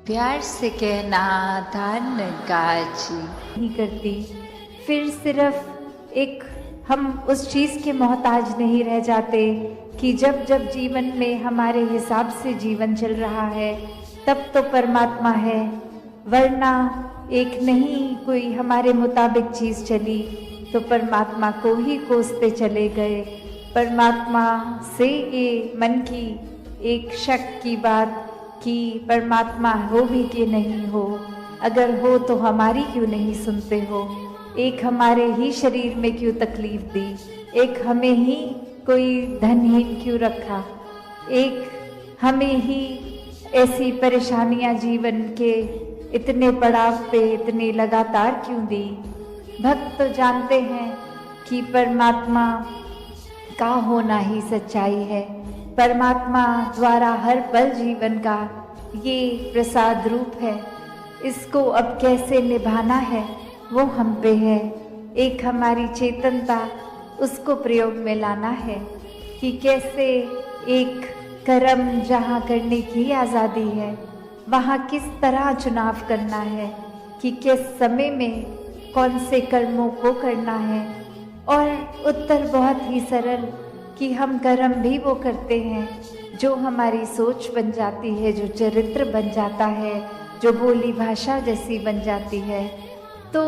प्यार से कहना दान काज नहीं करती, फिर सिर्फ एक हम उस चीज़ के मोहताज नहीं रह जाते कि जब जब जीवन में हमारे हिसाब से जीवन चल रहा है तब तो परमात्मा है, वरना एक नहीं कोई हमारे मुताबिक चीज़ चली तो परमात्मा को ही कोसते चले गए। परमात्मा से ये मन की एक शक की बात कि परमात्मा हो भी कि नहीं हो, अगर हो तो हमारी क्यों नहीं सुनते हो, एक हमारे ही शरीर में क्यों तकलीफ दी, एक हमें ही कोई धनहीन क्यों रखा, एक हमें ही ऐसी परेशानियां जीवन के इतने पड़ाव पे इतने लगातार क्यों दी। भक्त तो जानते हैं कि परमात्मा का होना ही सच्चाई है, परमात्मा द्वारा हर पल जीवन का ये प्रसाद रूप है, इसको अब कैसे निभाना है वो हम पे है। एक हमारी चेतनता उसको प्रयोग में लाना है कि कैसे एक कर्म जहाँ करने की आज़ादी है वहाँ किस तरह चुनाव करना है कि किस समय में कौन से कर्मों को करना है। और उत्तर बहुत ही सरल कि हम कर्म भी वो करते हैं जो हमारी सोच बन जाती है, जो चरित्र बन जाता है, जो बोली भाषा जैसी बन जाती है। तो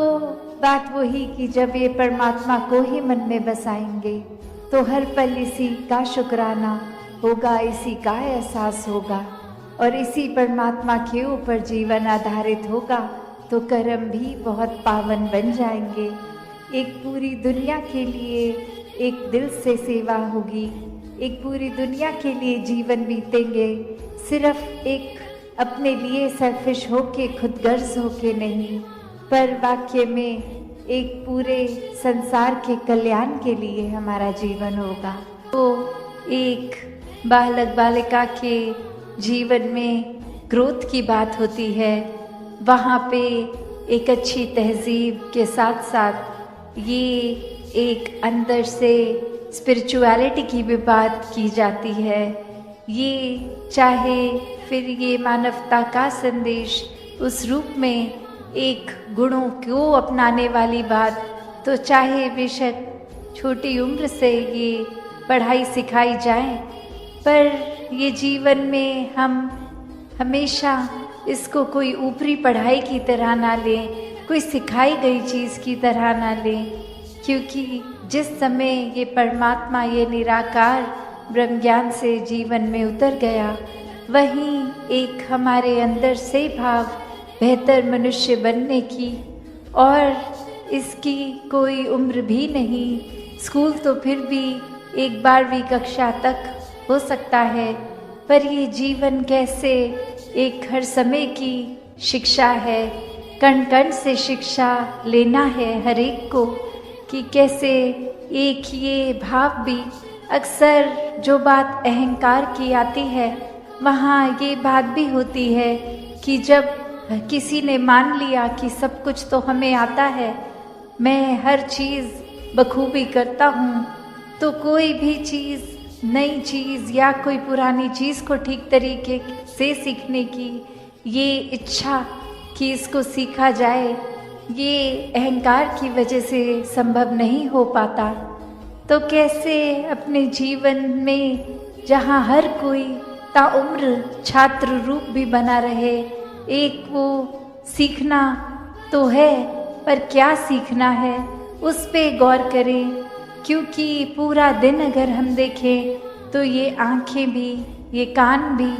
बात वही कि जब ये परमात्मा को ही मन में बसाएंगे तो हर पल इसी का शुक्राना होगा, इसी का एहसास होगा और इसी परमात्मा के ऊपर जीवन आधारित होगा तो कर्म भी बहुत पावन बन जाएंगे। एक पूरी दुनिया के लिए एक दिल से सेवा होगी, एक पूरी दुनिया के लिए जीवन बीतेंगे, सिर्फ एक अपने लिए सेल्फिश होके खुदगर्ज होके नहीं, पर वाक्य में एक पूरे संसार के कल्याण के लिए हमारा जीवन होगा। तो एक बालक बालिका के जीवन में ग्रोथ की बात होती है, वहाँ पे एक अच्छी तहजीब के साथ साथ ये एक अंदर से स्पिरिचुअलिटी की भी बात की जाती है। ये चाहे फिर ये मानवता का संदेश उस रूप में एक गुणों को अपनाने वाली बात, तो चाहे बेशक छोटी उम्र से ये पढ़ाई सिखाई जाए, पर ये जीवन में हम हमेशा इसको कोई ऊपरी पढ़ाई की तरह ना लें, कोई सिखाई गई चीज़ की तरह ना लें, क्योंकि जिस समय ये परमात्मा ये निराकार ब्रह्म ज्ञान से जीवन में उतर गया, वहीं एक हमारे अंदर से भाव बेहतर मनुष्य बनने की, और इसकी कोई उम्र भी नहीं। स्कूल तो फिर भी एक 12वीं कक्षा तक हो सकता है, पर ये जीवन कैसे एक हर समय की शिक्षा है, कण कण से शिक्षा लेना है हर एक को, कि कैसे एक ये भाव भी अक्सर जो बात अहंकार की आती है वहाँ ये बात भी होती है कि जब किसी ने मान लिया कि सब कुछ तो हमें आता है, मैं हर चीज़ बखूबी करता हूँ, तो कोई भी चीज़ नई चीज़ या कोई पुरानी चीज़ को ठीक तरीके से सीखने की ये इच्छा कि इसको सीखा जाए, ये अहंकार की वजह से संभव नहीं हो पाता। तो कैसे अपने जीवन में जहाँ हर कोई ताउम्र छात्र रूप भी बना रहे, एक वो सीखना तो है, पर क्या सीखना है उस पे गौर करें, क्योंकि पूरा दिन अगर हम देखें तो ये आँखें भी, ये कान भी,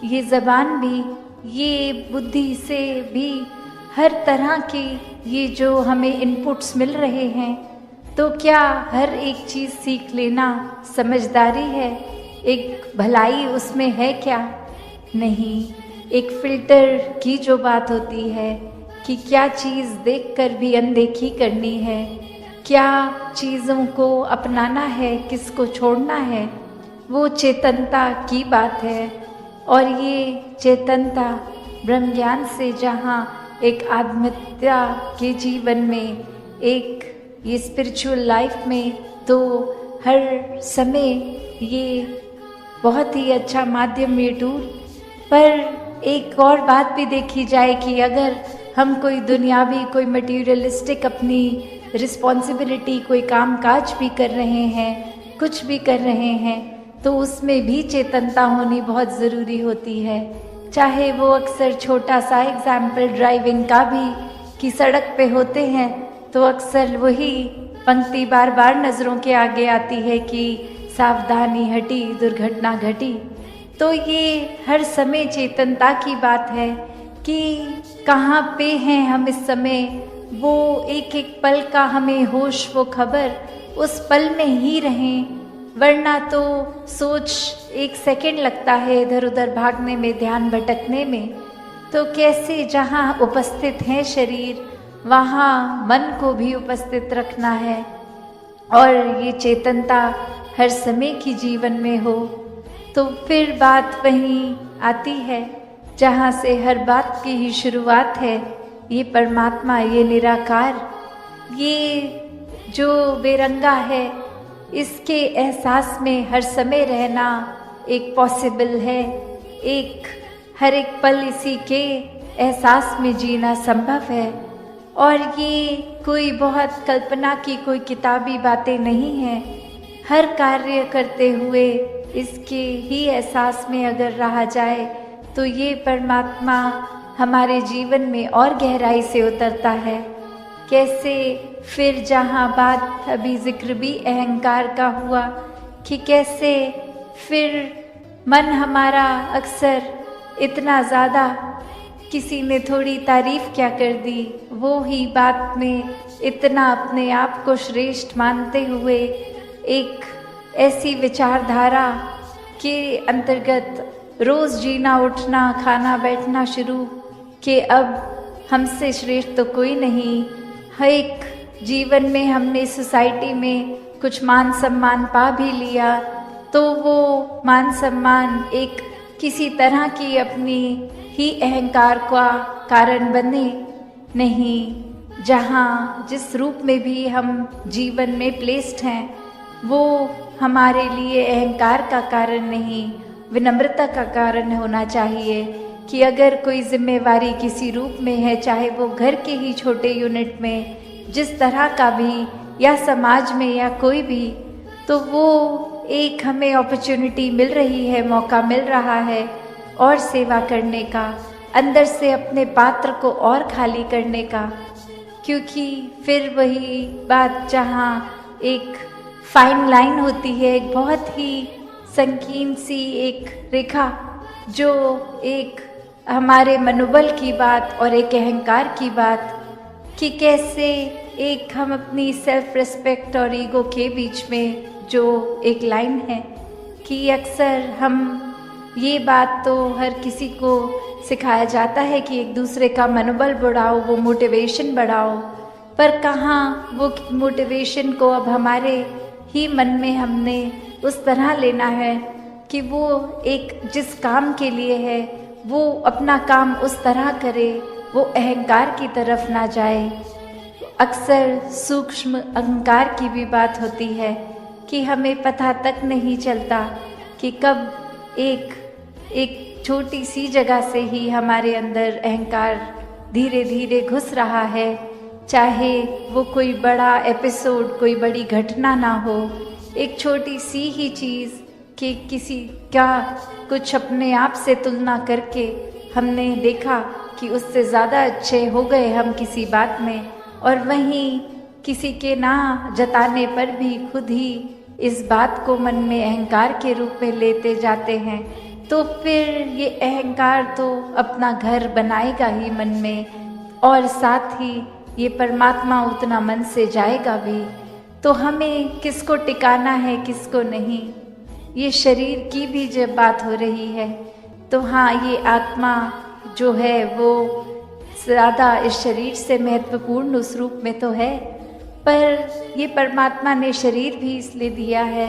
ये ज़बान भी, ये बुद्धि से भी हर तरह की ये जो हमें इनपुट्स मिल रहे हैं, तो क्या हर एक चीज़ सीख लेना समझदारी है, एक भलाई उसमें है क्या? नहीं। एक फ़िल्टर की जो बात होती है कि क्या चीज़ देखकर भी अनदेखी करनी है, क्या चीज़ों को अपनाना है, किसको छोड़ना है, वो चेतनता की बात है। और ये चेतनता ब्रह्म ज्ञान से जहाँ एक आत्महत्या के जीवन में, एक ये स्पिरिचुअल लाइफ में, तो हर समय ये बहुत ही अच्छा माध्यम ये टूर, पर एक और बात भी देखी जाए कि अगर हम कोई दुनियावी, कोई मटीरियलिस्टिक अपनी रिस्पॉन्सिबिलिटी, कोई काम काज भी कर रहे हैं, कुछ भी कर रहे हैं, तो उसमें भी चेतनता होनी बहुत ज़रूरी होती है। चाहे वो अक्सर छोटा सा एग्जाम्पल ड्राइविंग का भी, कि सड़क पे होते हैं तो अक्सर वही पंक्ति बार बार नज़रों के आगे आती है कि सावधानी हटी दुर्घटना घटी। तो ये हर समय चेतनता की बात है कि कहाँ पे हैं हम इस समय, वो एक एक पल का हमें होश, वो खबर, उस पल में ही रहें, वरना तो सोच एक सेकंड लगता है इधर उधर भागने में, ध्यान भटकने में। तो कैसे जहाँ उपस्थित है शरीर, वहाँ मन को भी उपस्थित रखना है और ये चेतनता हर समय की जीवन में हो। तो फिर बात वहीं आती है जहाँ से हर बात की ही शुरुआत है, ये परमात्मा, ये निराकार, ये जो बेरंगा है, इसके एहसास में हर समय रहना एक पॉसिबल है। एक हर एक पल इसी के एहसास में जीना संभव है। और ये कोई बहुत कल्पना की कोई किताबी बातें नहीं हैं। हर कार्य करते हुए इसके ही एहसास में अगर रहा जाए तो ये परमात्मा हमारे जीवन में और गहराई से उतरता है। कैसे फिर जहाँ बात अभी जिक्र भी अहंकार का हुआ कि कैसे फिर मन हमारा अक्सर इतना ज़्यादा, किसी ने थोड़ी तारीफ क्या कर दी, वो ही बात में इतना अपने आप को श्रेष्ठ मानते हुए एक ऐसी विचारधारा के अंतर्गत रोज़ जीना, उठना, खाना, बैठना शुरू कि अब हमसे श्रेष्ठ तो कोई नहीं। हर एक जीवन में हमने सोसाइटी में कुछ मान सम्मान पा भी लिया तो वो मान सम्मान एक किसी तरह की अपनी ही अहंकार का कारण बने नहीं। जहाँ जिस रूप में भी हम जीवन में प्लेस्ड हैं वो हमारे लिए अहंकार का कारण नहीं, विनम्रता का कारण होना चाहिए। कि अगर कोई जिम्मेवारी किसी रूप में है, चाहे वो घर के ही छोटे यूनिट में जिस तरह का भी, या समाज में या कोई भी, तो वो एक हमें अपॉर्चुनिटी मिल रही है, मौका मिल रहा है और सेवा करने का, अंदर से अपने पात्र को और खाली करने का। क्योंकि फिर वही बात जहाँ एक फाइन लाइन होती है, एक बहुत ही संकीर्ण सी एक रेखा, जो एक हमारे मनोबल की बात और एक अहंकार की बात, कि कैसे एक हम अपनी सेल्फ रिस्पेक्ट और ईगो के बीच में जो एक लाइन है, कि अक्सर हम ये बात तो हर किसी को सिखाया जाता है कि एक दूसरे का मनोबल बढ़ाओ, वो मोटिवेशन बढ़ाओ, पर कहाँ वो मोटिवेशन को अब हमारे ही मन में हमने उस तरह लेना है कि वो एक जिस काम के लिए है वो अपना काम उस तरह करे, वो अहंकार की तरफ ना जाए। अक्सर सूक्ष्म अहंकार की भी बात होती है कि हमें पता तक नहीं चलता कि कब एक छोटी सी जगह से ही हमारे अंदर अहंकार धीरे धीरे घुस रहा है। चाहे वो कोई बड़ा एपिसोड, कोई बड़ी घटना ना हो, एक छोटी सी ही चीज़ कि किसी का कुछ अपने आप से तुलना करके हमने देखा कि उससे ज़्यादा अच्छे हो गए हम किसी बात में, और वहीं किसी के ना जताने पर भी खुद ही इस बात को मन में अहंकार के रूप में लेते जाते हैं। तो फिर ये अहंकार तो अपना घर बनाएगा ही मन में, और साथ ही ये परमात्मा उतना मन से जाएगा भी। तो हमें किसको टिकाना है, किसको नहीं, ये शरीर की भी जब बात हो रही है तो हाँ, ये आत्मा जो है वो ज़्यादा इस शरीर से महत्वपूर्ण उस रूप में तो है, पर ये परमात्मा ने शरीर भी इसलिए दिया है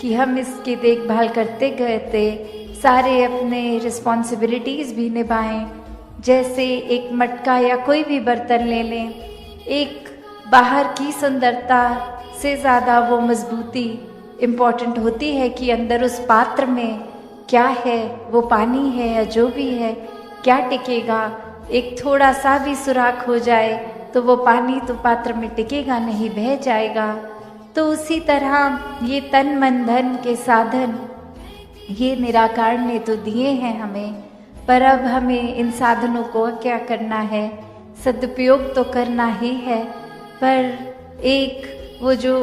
कि हम इसकी देखभाल करते गए थे, सारे अपने रिस्पॉन्सिबिलिटीज़ भी निभाएं। जैसे एक मटका या कोई भी बर्तन ले लें, एक बाहर की सुंदरता से ज़्यादा वो मजबूती इम्पॉर्टेंट होती है कि अंदर उस पात्र में क्या है, वो पानी है या जो भी है, क्या टिकेगा? एक थोड़ा सा भी सुराख हो जाए तो वो पानी तो पात्र में टिकेगा नहीं, बह जाएगा। तो उसी तरह ये तन मन धन के साधन ये निराकार ने तो दिए हैं हमें, पर अब हमें इन साधनों को क्या करना है? सदुपयोग तो करना ही है, पर एक वो जो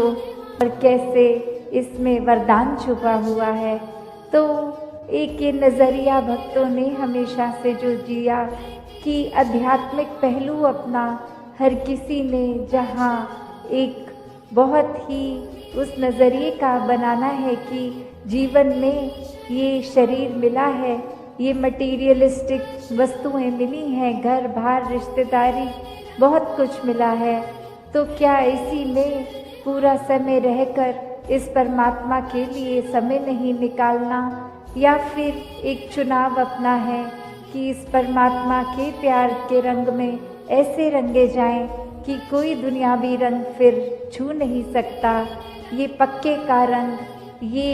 और कैसे इसमें वरदान छुपा हुआ है। तो एक ये नज़रिया भक्तों ने हमेशा से जो जिया कि आध्यात्मिक पहलू अपना हर किसी ने जहाँ एक बहुत ही उस नज़रिए का बनाना है कि जीवन में ये शरीर मिला है, ये मटीरियलिस्टिक वस्तुएं मिली हैं, घर बार रिश्तेदारी बहुत कुछ मिला है, तो क्या इसी में पूरा समय रहकर इस परमात्मा के लिए समय नहीं निकालना, या फिर एक चुनाव अपना है कि इस परमात्मा के प्यार के रंग में ऐसे रंगे जाएं कि कोई दुनियावी रंग फिर छू नहीं सकता। ये पक्के का रंग, ये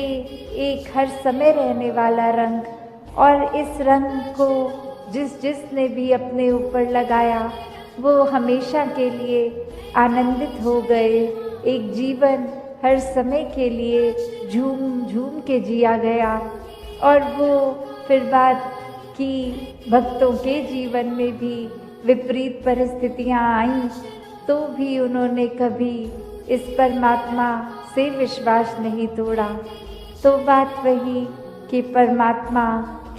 एक हर समय रहने वाला रंग, और इस रंग को जिसने भी अपने ऊपर लगाया वो हमेशा के लिए आनंदित हो गए। एक जीवन हर समय के लिए झूम झूम के जिया गया। और वो फिर बात कि भक्तों के जीवन में भी विपरीत परिस्थितियां आईं तो भी उन्होंने कभी इस परमात्मा से विश्वास नहीं तोड़ा। तो बात वही कि परमात्मा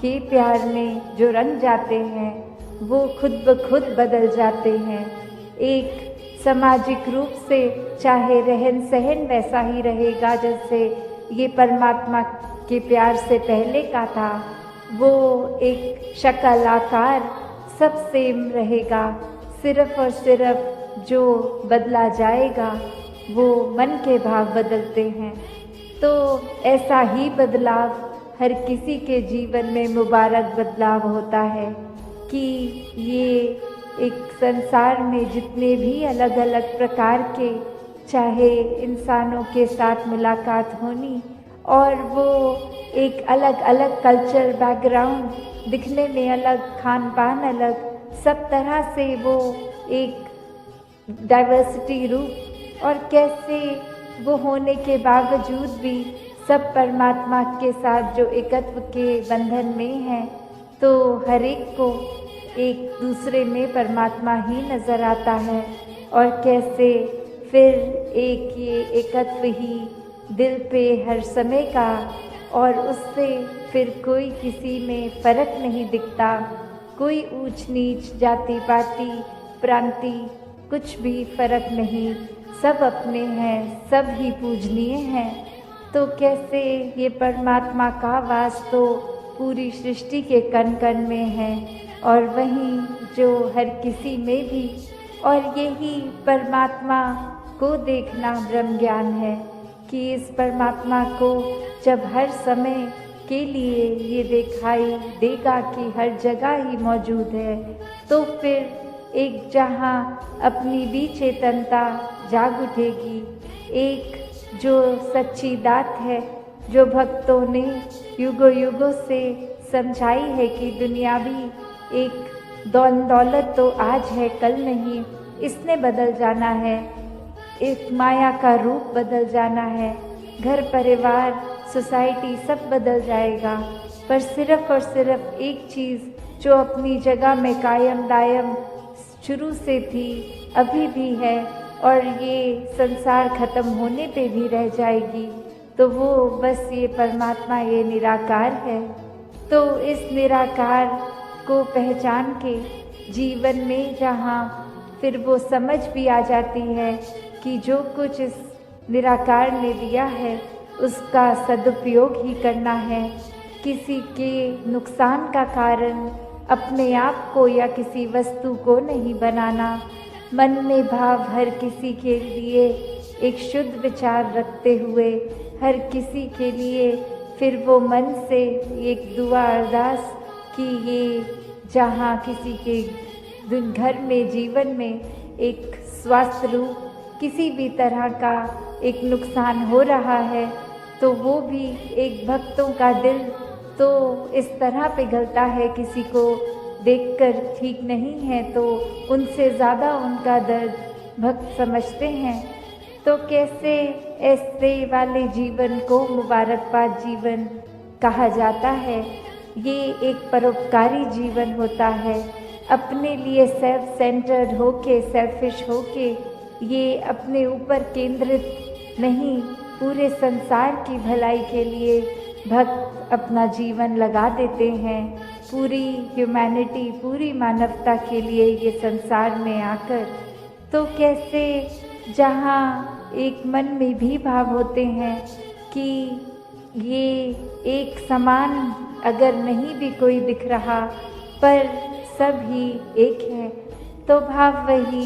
के प्यार में जो रंग जाते हैं वो खुद ब खुद बदल जाते हैं। एक सामाजिक रूप से चाहे रहन सहन वैसा ही रहेगा जैसे ये परमात्मा के प्यार से पहले का था, वो एक शक्ल आकार सब सेम रहेगा, सिर्फ और सिर्फ जो बदला जाएगा वो मन के भाव बदलते हैं। तो ऐसा ही बदलाव हर किसी के जीवन में मुबारक बदलाव होता है कि ये एक संसार में जितने भी अलग अलग प्रकार के चाहे इंसानों के साथ मुलाकात होनी, और वो एक अलग अलग कल्चर बैकग्राउंड, दिखने में अलग, खान पान अलग, सब तरह से वो एक डाइवर्सिटी रूप, और कैसे वो होने के बावजूद भी सब परमात्मा के साथ जो एकत्व के बंधन में हैं, तो हर एक को एक दूसरे में परमात्मा ही नज़र आता है। और कैसे फिर एक ये एकत्व ही दिल पे हर समय का, और उससे फिर कोई किसी में फ़र्क नहीं दिखता, कोई ऊंच नीच जाति पाति प्रांति कुछ भी फ़र्क नहीं, सब अपने हैं, सब ही पूजनीय हैं। तो कैसे ये परमात्मा का वास तो पूरी सृष्टि के कण कण में है, और वहीं जो हर किसी में भी, और यही परमात्मा को देखना ब्रह्म ज्ञान है कि इस परमात्मा को जब हर समय के लिए ये दिखाई देगा कि हर जगह ही मौजूद है, तो फिर एक जहाँ अपनी भी चेतनता जाग उठेगी। एक जो सच्ची दात है, जो भक्तों ने युगों युगों से समझाई है कि दुनियावी एक दौलत तो आज है कल नहीं, इसने बदल जाना है, एक माया का रूप बदल जाना है, घर परिवार सोसाइटी सब बदल जाएगा, पर सिर्फ और सिर्फ एक चीज़ जो अपनी जगह में कायम दायम शुरू से थी, अभी भी है, और ये संसार खत्म होने पे भी रह जाएगी, तो वो बस ये परमात्मा, ये निराकार है। तो इस निराकार को पहचान के जीवन में जहाँ फिर वो समझ भी आ जाती है कि जो कुछ इस निराकार ने दिया है उसका सदुपयोग ही करना है, किसी के नुकसान का कारण अपने आप को या किसी वस्तु को नहीं बनाना, मन में भाव हर किसी के लिए एक शुद्ध विचार रखते हुए हर किसी के लिए फिर वो मन से एक दुआ अरदास कि ये जहाँ किसी के घर में जीवन में एक स्वास्थ्य रूप किसी भी तरह का एक नुकसान हो रहा है, तो वो भी एक भक्तों का दिल तो इस तरह पिघलता है किसी को देखकर ठीक नहीं है तो उनसे ज़्यादा उनका दर्द भक्त समझते हैं। तो कैसे ऐसे वाले जीवन को मुबारकबाद जीवन कहा जाता है। ये एक परोपकारी जीवन होता है। अपने लिए सेल्फ सेंटर्ड होके, सेल्फिश होके, ये अपने ऊपर केंद्रित नहीं, पूरे संसार की भलाई के लिए भक्त अपना जीवन लगा देते हैं। पूरी ह्यूमैनिटी, पूरी मानवता के लिए ये संसार में आकर, तो कैसे जहाँ एक मन में भी भाव होते हैं कि ये एक समान अगर नहीं भी कोई दिख रहा पर सब ही एक है, तो भाव वही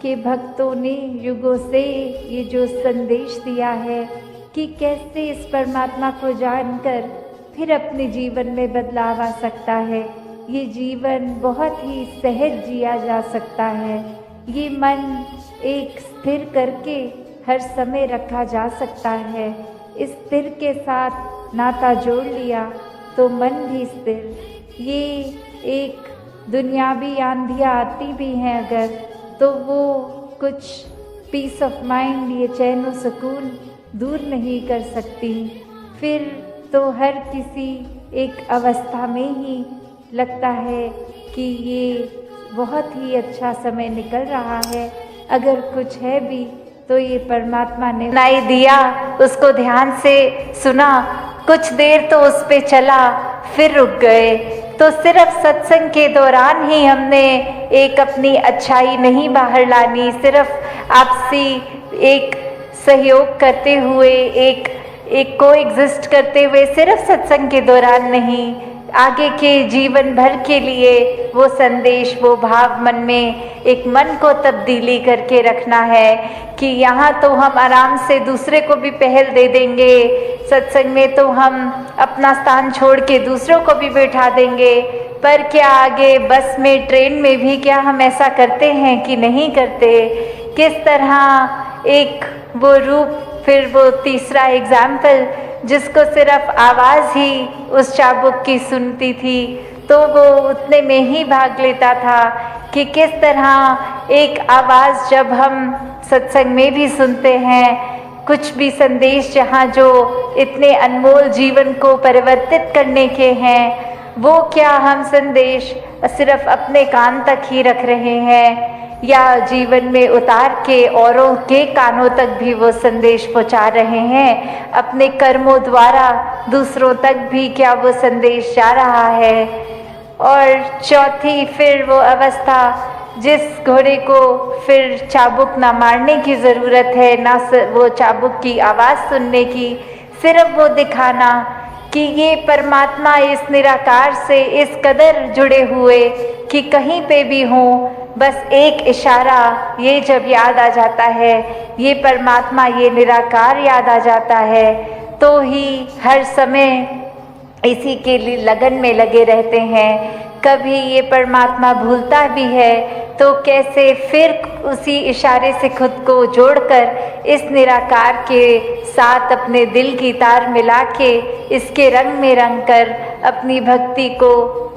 कि भक्तों ने युगों से ये जो संदेश दिया है कि कैसे इस परमात्मा को जानकर फिर अपने जीवन में बदलाव आ सकता है। ये जीवन बहुत ही सहज जिया जा सकता है। ये मन एक स्थिर करके हर समय रखा जा सकता है। इस स्थिर के साथ नाता जोड़ लिया तो मन भी स्थिर। ये एक दुनियावी आंधियाँ आती भी हैं अगर, तो वो कुछ पीस ऑफ माइंड, ये चैन और सुकून दूर नहीं कर सकती। फिर तो हर किसी एक अवस्था में ही लगता है कि ये बहुत ही अच्छा समय निकल रहा है। अगर कुछ है भी तो ये परमात्मा ने सुनाई दिया, उसको ध्यान से सुना, कुछ देर तो उस पे चला, फिर रुक गए। तो सिर्फ सत्संग के दौरान ही हमने एक अपनी अच्छाई नहीं बाहर लानी, सिर्फ आपसी एक सहयोग करते हुए, एक को एग्जिस्ट करते हुए सिर्फ सत्संग के दौरान नहीं, आगे के जीवन भर के लिए वो संदेश, वो भाव मन में एक मन को तब्दीली करके रखना है कि यहाँ तो हम आराम से दूसरे को भी पहल दे देंगे, सत्संग में तो हम अपना स्थान छोड़ के दूसरों को भी बैठा देंगे, पर क्या आगे बस में, ट्रेन में भी क्या हम ऐसा करते हैं कि नहीं करते? किस तरह एक वो रूप, फिर वो तीसरा एग्जाम्पल जिसको सिर्फ आवाज़ ही उस चाबुक की सुनती थी तो वो उतने में ही भाग लेता था कि किस तरह एक आवाज़ जब हम सत्संग में भी सुनते हैं, कुछ भी संदेश जहाँ जो इतने अनमोल जीवन को परिवर्तित करने के हैं, वो क्या हम संदेश सिर्फ अपने कान तक ही रख रहे हैं या जीवन में उतार के औरों के कानों तक भी वो संदेश पहुंचा रहे हैं? अपने कर्मों द्वारा दूसरों तक भी क्या वो संदेश जा रहा है? और चौथी फिर वो अवस्था जिस घोड़े को फिर चाबुक ना मारने की ज़रूरत है, ना वो चाबुक की आवाज़ सुनने की, सिर्फ वो दिखाना कि ये परमात्मा इस निराकार से इस कदर जुड़े हुए कि कहीं पे भी हों, बस एक इशारा ये जब याद आ जाता है, ये परमात्मा, ये निराकार याद आ जाता है, तो ही हर समय इसी के लिए लगन में लगे रहते हैं। कभी ये परमात्मा भूलता भी है तो कैसे फिर उसी इशारे से खुद को जोड़कर इस निराकार के साथ अपने दिल की तार मिला के इसके रंग में रंग कर अपनी भक्ति को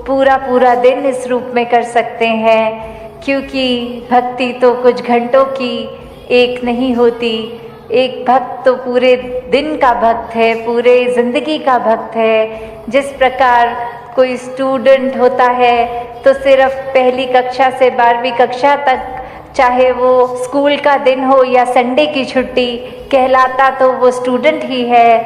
पूरा पूरा दिन इस रूप में कर सकते हैं। क्योंकि भक्ति तो कुछ घंटों की एक नहीं होती, एक भक्त तो पूरे दिन का भक्त है, पूरे ज़िंदगी का भक्त है। जिस प्रकार कोई स्टूडेंट होता है तो सिर्फ पहली कक्षा से 12वीं कक्षा तक, चाहे वो स्कूल का दिन हो या संडे की छुट्टी, कहलाता तो वो स्टूडेंट ही है।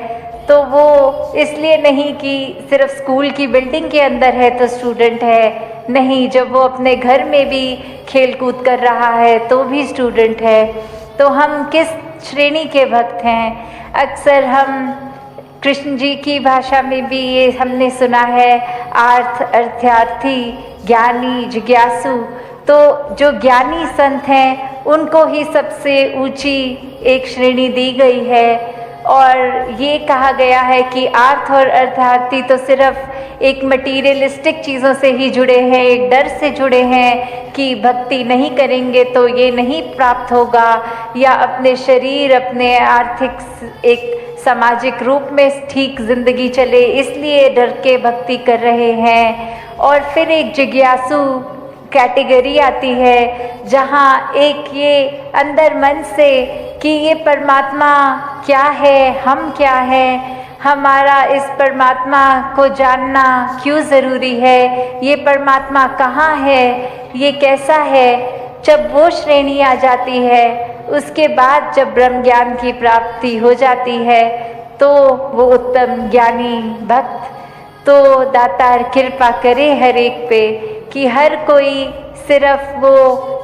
तो वो इसलिए नहीं कि सिर्फ स्कूल की बिल्डिंग के अंदर है तो स्टूडेंट है, नहीं, जब वो अपने घर में भी खेल कूद कर रहा है तो भी स्टूडेंट है। तो हम किस श्रेणी के भक्त हैं? अक्सर हम कृष्ण जी की भाषा में भी ये हमने सुना है, आर्थ, अर्थार्थी, ज्ञानी, जिज्ञासु। तो जो ज्ञानी संत हैं उनको ही सबसे ऊंची एक श्रेणी दी गई है और ये कहा गया है कि आर्थ और अर्थार्थी तो सिर्फ एक मटीरियलिस्टिक चीज़ों से ही जुड़े हैं, एक डर से जुड़े हैं कि भक्ति नहीं करेंगे तो ये नहीं प्राप्त होगा, या अपने शरीर, अपने आर्थिक एक सामाजिक रूप में ठीक जिंदगी चले, इसलिए डर के भक्ति कर रहे हैं। और फिर एक जिज्ञासु कैटेगरी आती है जहाँ एक ये अंदर मन से कि ये परमात्मा क्या है, हम क्या हैं, हमारा इस परमात्मा को जानना क्यों ज़रूरी है, ये परमात्मा कहाँ है, ये कैसा है। जब वो श्रेणी आ जाती है, उसके बाद जब ब्रह्म ज्ञान की प्राप्ति हो जाती है तो वो उत्तम ज्ञानी भक्त, तो दातार कृपा करे हर एक पे कि हर कोई सिर्फ वो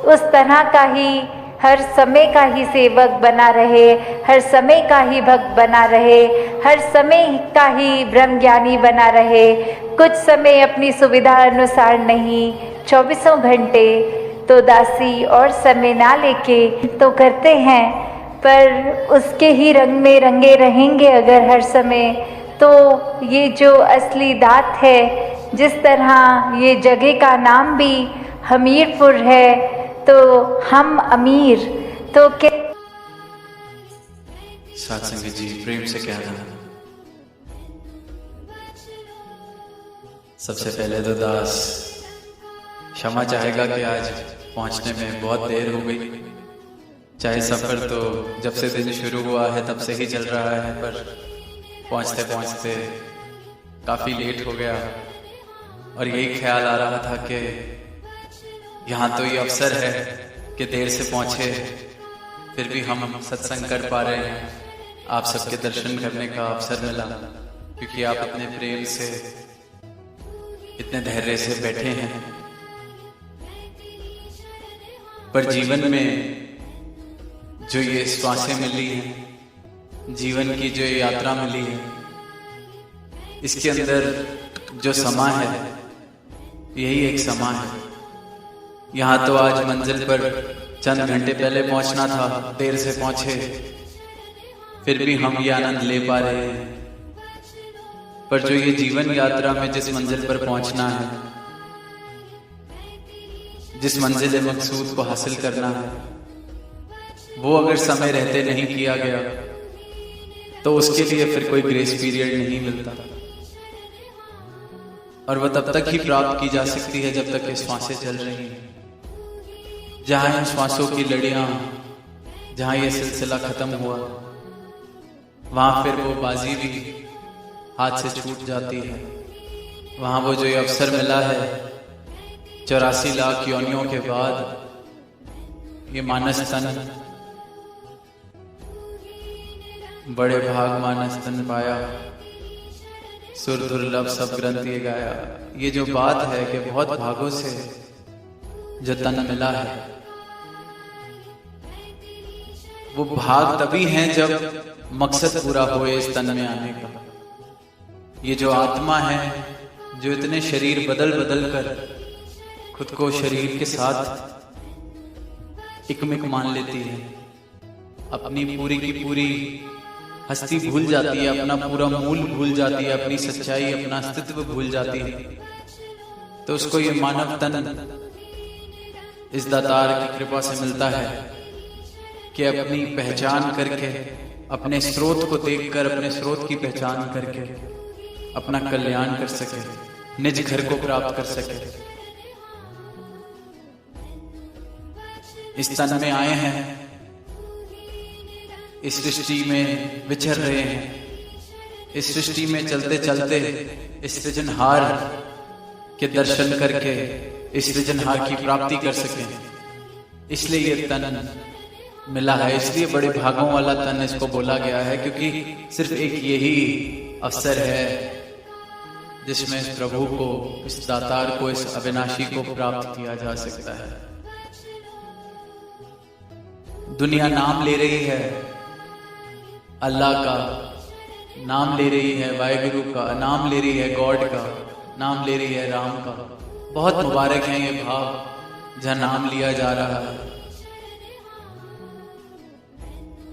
उस तरह का ही हर समय का ही सेवक बना रहे, हर समय का ही भक्त बना रहे, हर समय का ही ब्रह्म ज्ञानी बना रहे। कुछ समय अपनी सुविधा अनुसार नहीं, 24 घंटे तो दासी और समय ना लेके तो करते हैं, पर उसके ही रंग में रंगे रहेंगे अगर हर समय, तो ये जो असली दात है, जिस तरह ये जगह का नाम भी हमीरपुर है, तो हम अमीर तो क्या। साथ संगत जी प्रेम से कहना, सबसे पहले तो दास क्षमा चाहेगा कि आज पहुंचने में बहुत देर हो गई। चाहे सफर तो जब से दिन शुरू हुआ है तब से ही चल रहा है, पर पहुंचते पहुंचते काफी लेट हो गया। और यही ख्याल आ रहा था कि यहाँ तो ये अवसर है कि देर से पहुंचे, फिर भी हम सत्संग कर पा रहे हैं, आप सबके दर्शन करने का अवसर मिला, क्योंकि आप इतने प्रेम से, इतने धैर्य से बैठे हैं। पर जीवन में जो ये श्वासें मिली हैं, जीवन की जो यात्रा मिली है, इसके अंदर जो समा है यही एक समा है। यहाँ तो आज मंजिल पर चंद घंटे पहले पहुंचना था, देर से पहुंचे, फिर भी हम ये आनंद ले पा रहे हैं। पर जो ये जीवन यात्रा में जिस मंजिल पर पहुंचना है, जिस मंजिल मकसूद को हासिल करना है, वो अगर समय रहते नहीं किया गया तो उसके लिए फिर कोई ग्रेस पीरियड नहीं मिलता, और वह तब तक ही प्राप्त की जा सकती है जब तक ये श्वासें चल रही हैं। जहां इन श्वासों की लड़ियां, जहां ये सिलसिला खत्म हुआ, वहां फिर वो बाजी भी हाथ से छूट जाती है। वहां वो जो ये अवसर मिला है 84 लाख योनियों के बाद, ये मानस तन, बड़े भाग मानस तन पाया, सुर दुर्लभ सब ग्रंथ ये गाया। ये जो बात है कि बहुत भागों से जो तन मिला है, वो भाग तभी हैं जब मकसद पूरा हो इस तन में आने का। ये जो आत्मा है, जो इतने शरीर बदल बदल कर खुद को शरीर के साथ इकमिक मान लेती है, अपनी पूरी की पूरी हस्ती भूल जाती है, अपना पूरा मूल भूल जाती है, अपनी सच्चाई, अपना अस्तित्व भूल जाती है, तो उसको ये मानव तन इस दातार की कृपा से मिलता है कि अपनी पहचान करके, अपने स्रोत को देखकर, अपने स्रोत की पहचान करके अपना कल्याण कर सके, निज घर को प्राप्त कर सके। इस तन में आए हैं, इस सृष्टि में विचर रहे हैं, इस सृष्टि में चलते चलते इस सृजनहार के दर्शन करके इस सृजनहार की प्राप्ति कर सके, इसलिए ये तन मिला है। इसलिए बड़े भागों वाला तन इसको बोला गया है, क्योंकि सिर्फ एक यही अवसर है जिसमें इस प्रभु को, इस दातार को, इस अविनाशी को प्राप्त किया जा सकता है। दुनिया नाम ले रही है अल्लाह का, नाम ले रही है वाहेगुरु का, नाम ले रही है गॉड का, नाम ले रही है राम का। बहुत मुबारक है ये भाव जहां नाम लिया जा रहा है,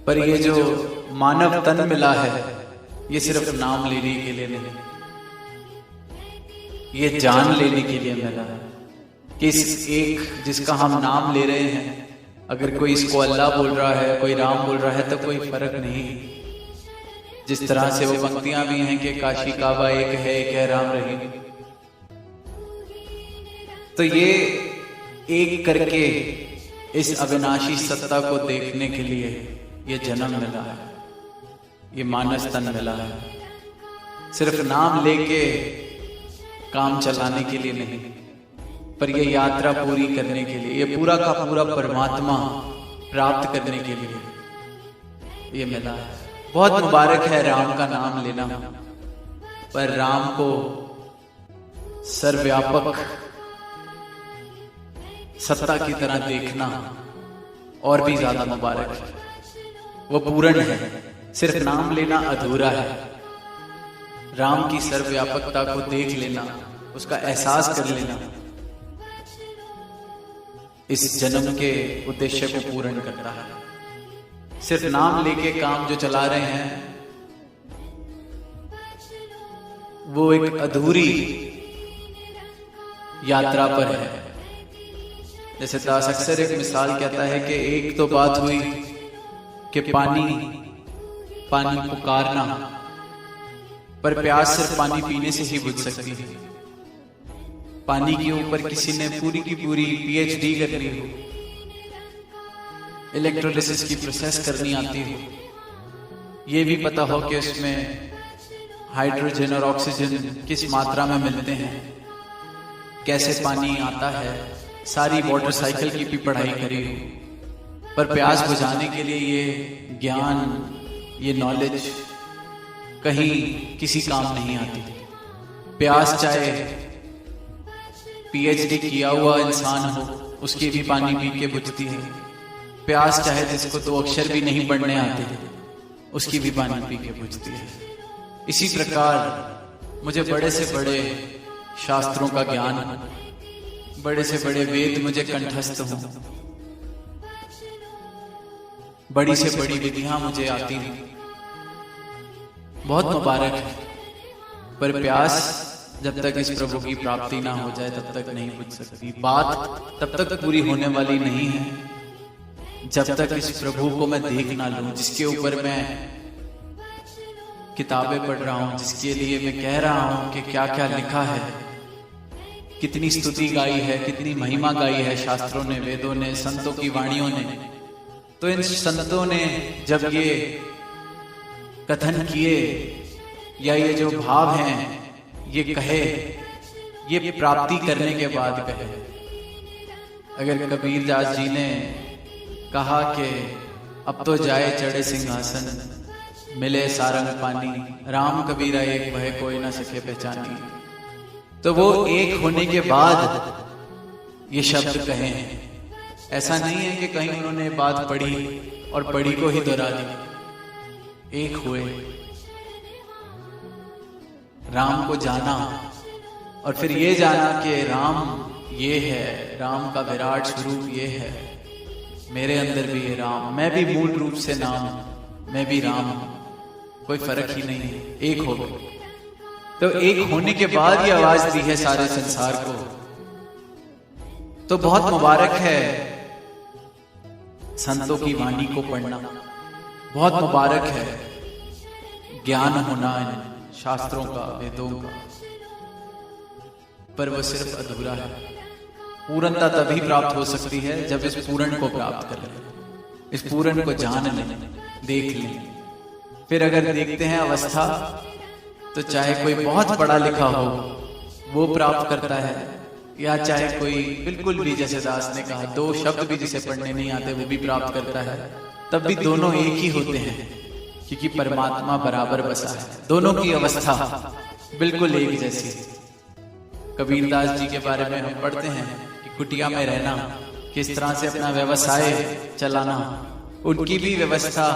पर ये जो मानव तन मिला है ये सिर्फ नाम लेने के लिए नहीं, ये जान लेने के लिए मिला है कि इस एक जिसका हम नाम ले रहे हैं, अगर कोई इसको अल्लाह बोल रहा है, कोई राम बोल रहा है, तो कोई फर्क नहीं। जिस तरह से वो पंक्तियां भी हैं कि काशी काबा एक है राम रहीम। तो ये एक करके इस अविनाशी सत्ता को देखने के लिए ये जन्म मिला है, ये मानस तन मिला है। सिर्फ नाम लेके काम चलाने के लिए नहीं, पर ये यात्रा पूरी करने के लिए, ये पूरा का पूरा परमात्मा प्राप्त करने के लिए ये मिला है। बहुत मुबारक है राम का नाम लेना, पर राम को सर्वव्यापक सत्ता की तरह देखना और भी ज्यादा मुबारक है। वो पूर्ण है, सिर्फ नाम लेना अधूरा है। राम की सर्वव्यापकता को देख लेना, उसका एहसास कर लेना, इस जन्म के उद्देश्य को पूर्ण करता है। सिर्फ नाम लेके काम जो चला रहे हैं वो एक अधूरी यात्रा पर है। जैसे दास अक्सर एक मिसाल कहता है कि एक तो बात हुई कि पानी पुकारना, पर प्यास सिर्फ पानी पीने से ही बुझ सकती है। पानी के ऊपर किसी ने पूरी की पूरी PhD करनी हो, इलेक्ट्रोलिसिस की प्रोसेस करनी आती हो, ये भी पता हो कि उसमें हाइड्रोजन और ऑक्सीजन किस मात्रा में मिलते हैं, कैसे पानी आता है, सारी वाटर साइकिल की भी पढ़ाई करी हो, पर प्यास बुझाने के लिए ये ज्ञान, ये नॉलेज कहीं किसी काम नहीं आती। प्यास चाहे PhD किया हुआ इंसान हो, उसकी भी पानी पी के बुझती है। प्यास चाहे जिसको तो अक्षर भी नहीं पढ़ने आते, उसकी भी पानी पी के बुझती है। इसी प्रकार मुझे बड़े से बड़े शास्त्रों का ज्ञान, बड़े से बड़े वेद मुझे कंठस्थ हो, बड़ी से बड़ी विधियां मुझे आती हैं, बहुत मुबारक है, पर प्यास जब तक इस प्रभु की प्राप्ति ना हो जाए तब तक नहीं बुझ सकती। बात तब तक पूरी होने वाली नहीं है जब तक इस प्रभु को मैं देख ना लूं, जिसके ऊपर मैं किताबें पढ़ रहा हूं, जिसके लिए मैं कह रहा हूं कि क्या क्या लिखा है, कितनी स्तुति गाई है, कितनी महिमा गाई है शास्त्रों ने, वेदों ने, संतों की वाणियों ने। तो इन संतों ने जब ये कथन किए या ये जो भाव हैं ये कहे, ये प्राप्ति करने के बाद कहे। अगर कबीर दास जी ने कहा कि अब तो जाए चढ़े सिंहासन, मिले सारंग पानी, राम कबीरा एक भय कोई ना सके पहचानी, तो वो एक होने के बाद ये शब्द कहे हैं। ऐसा नहीं है कि कहीं उन्होंने बात पढ़ी और पढ़ी को ही दोहरा दी। एक हुए, राम को जाना, और फिर ये जाना कि राम ये है, राम का विराट स्वरूप ये है, मेरे अंदर भी ये राम, मैं भी मूल रूप से नाम, मैं भी राम हूं, कोई फर्क ही नहीं है, एक हो गए। तो एक होने के बाद ये आवाज दी है सारे संसार को। तो बहुत मुबारक है संतों की वाणी को पढ़ना, बहुत मुबारक है ज्ञान होना इन शास्त्रों का, वेदों का, पर वो सिर्फ अधूरा है। पूर्णता तभी प्राप्त हो सकती है जब इस पूर्ण को प्राप्त कर लें, इस पूर्ण को जान लें, देख लें। फिर अगर देखते हैं अवस्था, तो चाहे कोई बहुत पढ़ा लिखा हो वो प्राप्त करता है, या चाहे कोई बिल्कुल भी, जैसे दास ने कहा, दो शब्द भी जिसे पढ़ने नहीं आते वो भी प्राप्त करता है, तब भी दोनों एक ही होते हैं, क्योंकि परमात्मा बराबर बसा है। दोनों की अवस्था बिल्कुल एक जैसी। कबीरदास जी के बारे में हम पढ़ते हैं कि कुटिया में रहना, किस तरह से अपना व्यवसाय चलाना, उनकी भी व्यवस्था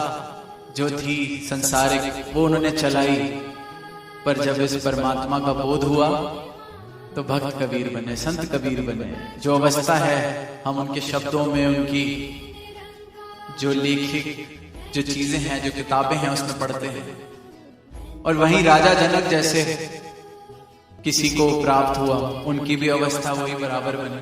जो थी संसारिक वो उन्होंने चलाई, पर जब इस परमात्मा का बोध हुआ तो भक्त कबीर बने, संत कबीर बने। जो अवस्था है हम उनके शब्दों में, उनकी जो लिखित जो चीजें हैं, जो किताबें हैं उसमें पढ़ते हैं। और वहीं राजा जनक जैसे किसी को प्राप्त हुआ, उनकी भी अवस्था वही बराबर बनी।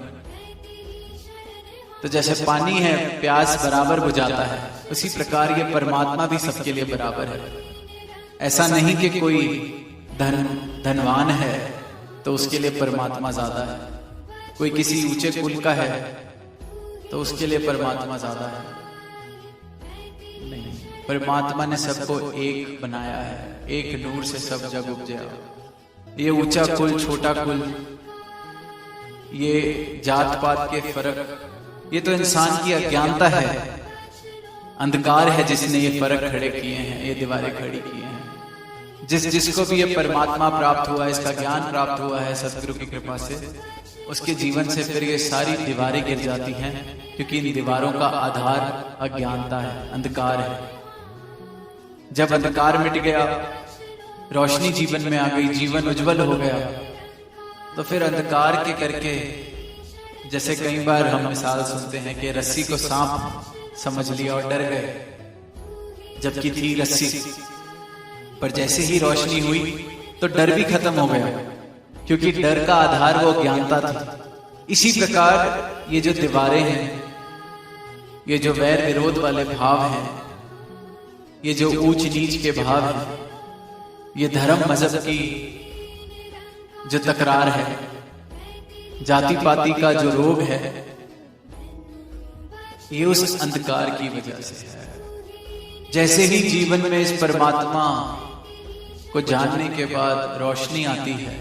तो जैसे पानी है प्यास बराबर बुझाता है, उसी प्रकार ये परमात्मा भी सबके लिए बराबर है। ऐसा नहीं कि कोई धनवान है तो उसके लिए परमात्मा ज्यादा है, कोई किसी ऊंचे कुल का है तो उसके लिए परमात्मा ज्यादा है। नहीं, परमात्मा ने सबको एक बनाया है, एक नूर से सब जग उपजा। ये ऊंचा कुल, छोटा कुल, ये जात पात के फर्क, ये तो इंसान की अज्ञानता है, अंधकार है जिसने ये फर्क खड़े किए हैं, ये दीवारें खड़ी की हैं। जिसको भी ये परमात्मा प्राप्त हुआ है, इसका ज्ञान प्राप्त हुआ है सतगुरु की कृपा से, उसके जीवन से फिर ये सारी दीवारें गिर जाती हैं, क्योंकि इन दीवारों का आधार अज्ञानता है, अंधकार है। जब अंधकार मिट गया, रोशनी जीवन में आ गई, जीवन उज्जवल हो गया, तो फिर अंधकार के करके, जैसे कई बार हम मिसाल सुनते हैं कि रस्सी को सांप समझ लिया और डर गए, जबकि थी रस्सी। पर जैसे ही रोशनी हुई तो डर भी खत्म हो गया, क्योंकि डर का आधार वो ज्ञानता थी। इसी प्रकार ये जो दीवारें हैं, ये जो वैर विरोध वाले भाव हैं, ये जो ऊंच नीच के भाव हैं, ये धर्म मजहब की जो तकरार है, जाति पाति का जो रोग है, ये उस अंधकार की वजह से है। जैसे ही जीवन में इस परमात्मा को जानने के बाद रोशनी आती है,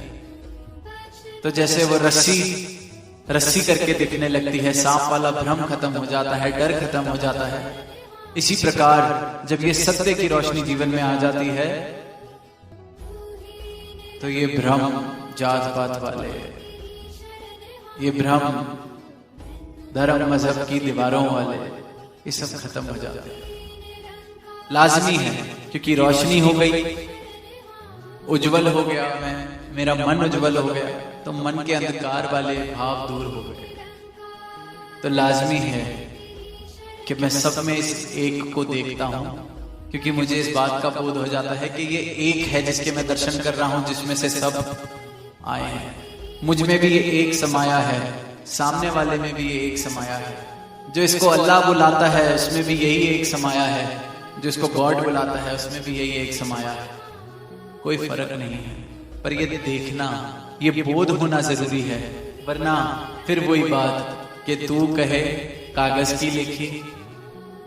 तो जैसे वो रस्सी करके दिखने लगती है, सांप वाला भ्रम खत्म हो जाता है, डर खत्म हो जाता है। इसी प्रकार जब ये सत्य की रोशनी जीवन में आ जाती है, तो ये भ्रम जात पात वाले, ये भ्रम धर्म मजहब की दीवारों वाले, ये सब खत्म हो जाते हैं। लाजमी है, क्योंकि रोशनी हो गई, उज्जवल हो गया, मेरा मन उज्जवल हो गया, तो मन के अंधकार वाले भाव दूर हो गए। तो लाजमी है कि मैं सब में इस एक को देखता हूं, क्योंकि मुझे इस बात का बोध हो जाता है कि ये एक है जिसके मैं दर्शन कर रहा हूं, जिसमें से सब आए हैं। मुझ में भी ये एक समाया है, सामने वाले में भी ये एक समाया है। जो इसको अल्लाह बुलाता है उसमें भी यही एक समाया है, जो इसको गॉड बुलाता है उसमें भी यही एक समाया है। कोई फर्क नहीं है, पर ये देखना, ये बोध होना जरूरी है। वरना फिर वही बात कि तू कहे कागज की लिखी,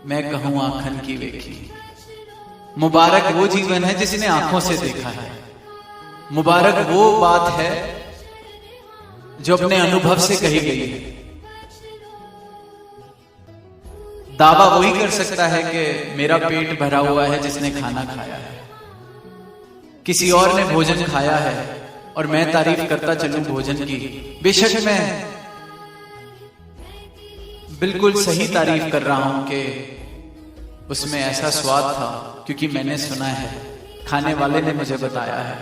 मैं कहूं आंखन की वेखी। मुबारक वो जीवन है जिसने आंखों से देखा है, मुबारक वो बात है जो अपने अनुभव से कही गई है। दावा वही कर सकता है कि मेरा पेट भरा हुआ है जिसने खाना खाया है। किसी और ने भोजन खाया है और मैं तारीफ करता चलूं भोजन की, बेशक मैं बिल्कुल सही तारीफ कर रहा हूं कि उसमें ऐसा स्वाद था, क्योंकि मैंने सुना है, खाने वाले ने मुझे बताया है।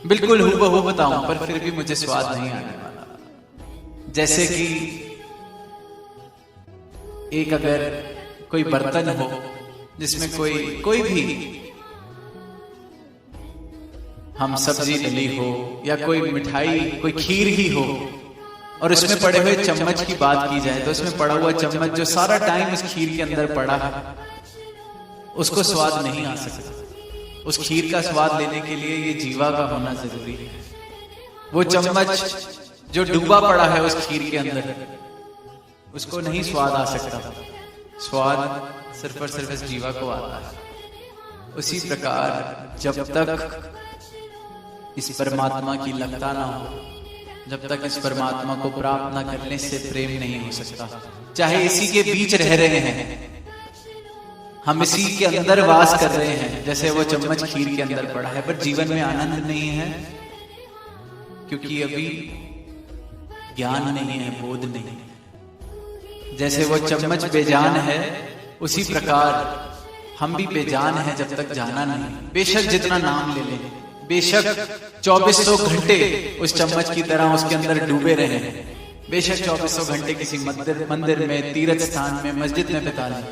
बिल्कुल हूबहू बताऊं, पर फिर भी मुझे स्वाद नहीं आने वाला। जैसे कि एक अगर कोई बर्तन हो जिसमें कोई भी हम सब्जी डली हो या कोई मिठाई, कोई खीर ही हो, और उसमें पड़े हुए चम्मच की बात की जाए, तो उसमें पड़ा हुआ चम्मच जो सारा टाइम उस खीर के अंदर पड़ा है, उसको स्वाद नहीं आ सकता। उस खीर का स्वाद लेने के लिए ये जीवा का होना जरूरी है। वो चम्मच जो डूबा पड़ा है उस खीर के अंदर, उसको नहीं स्वाद आ सकता। स्वाद सिर्फ और सिर्फ इस जीवा को आता है। उसी प्रकार जब तक इस परमात्मा की लगता ना हो, जब तक इस परमात्मा को प्राप्त ना करने से प्रेम नहीं हो सकता। चाहे इसी के बीच रह रहे हैं, हम इसी के अंदर वास कर रहे हैं, जैसे वो चम्मच खीर के अंदर पड़ा है, पर जीवन में आनंद नहीं है, क्योंकि अभी ज्ञान नहीं है, बोध नहीं है। जैसे वो चम्मच बेजान है, उसी प्रकार हम भी बेजान हैं जब तक जाना नहीं। बेशक जितना नाम ले लें, बेशक 2400 घंटे उस चम्मच की तरह उसके अंदर डूबे रहे, बेशक 2400 घंटे किसी मंदिर में, तीर्थ स्थान में, मस्जिद में बिता लें,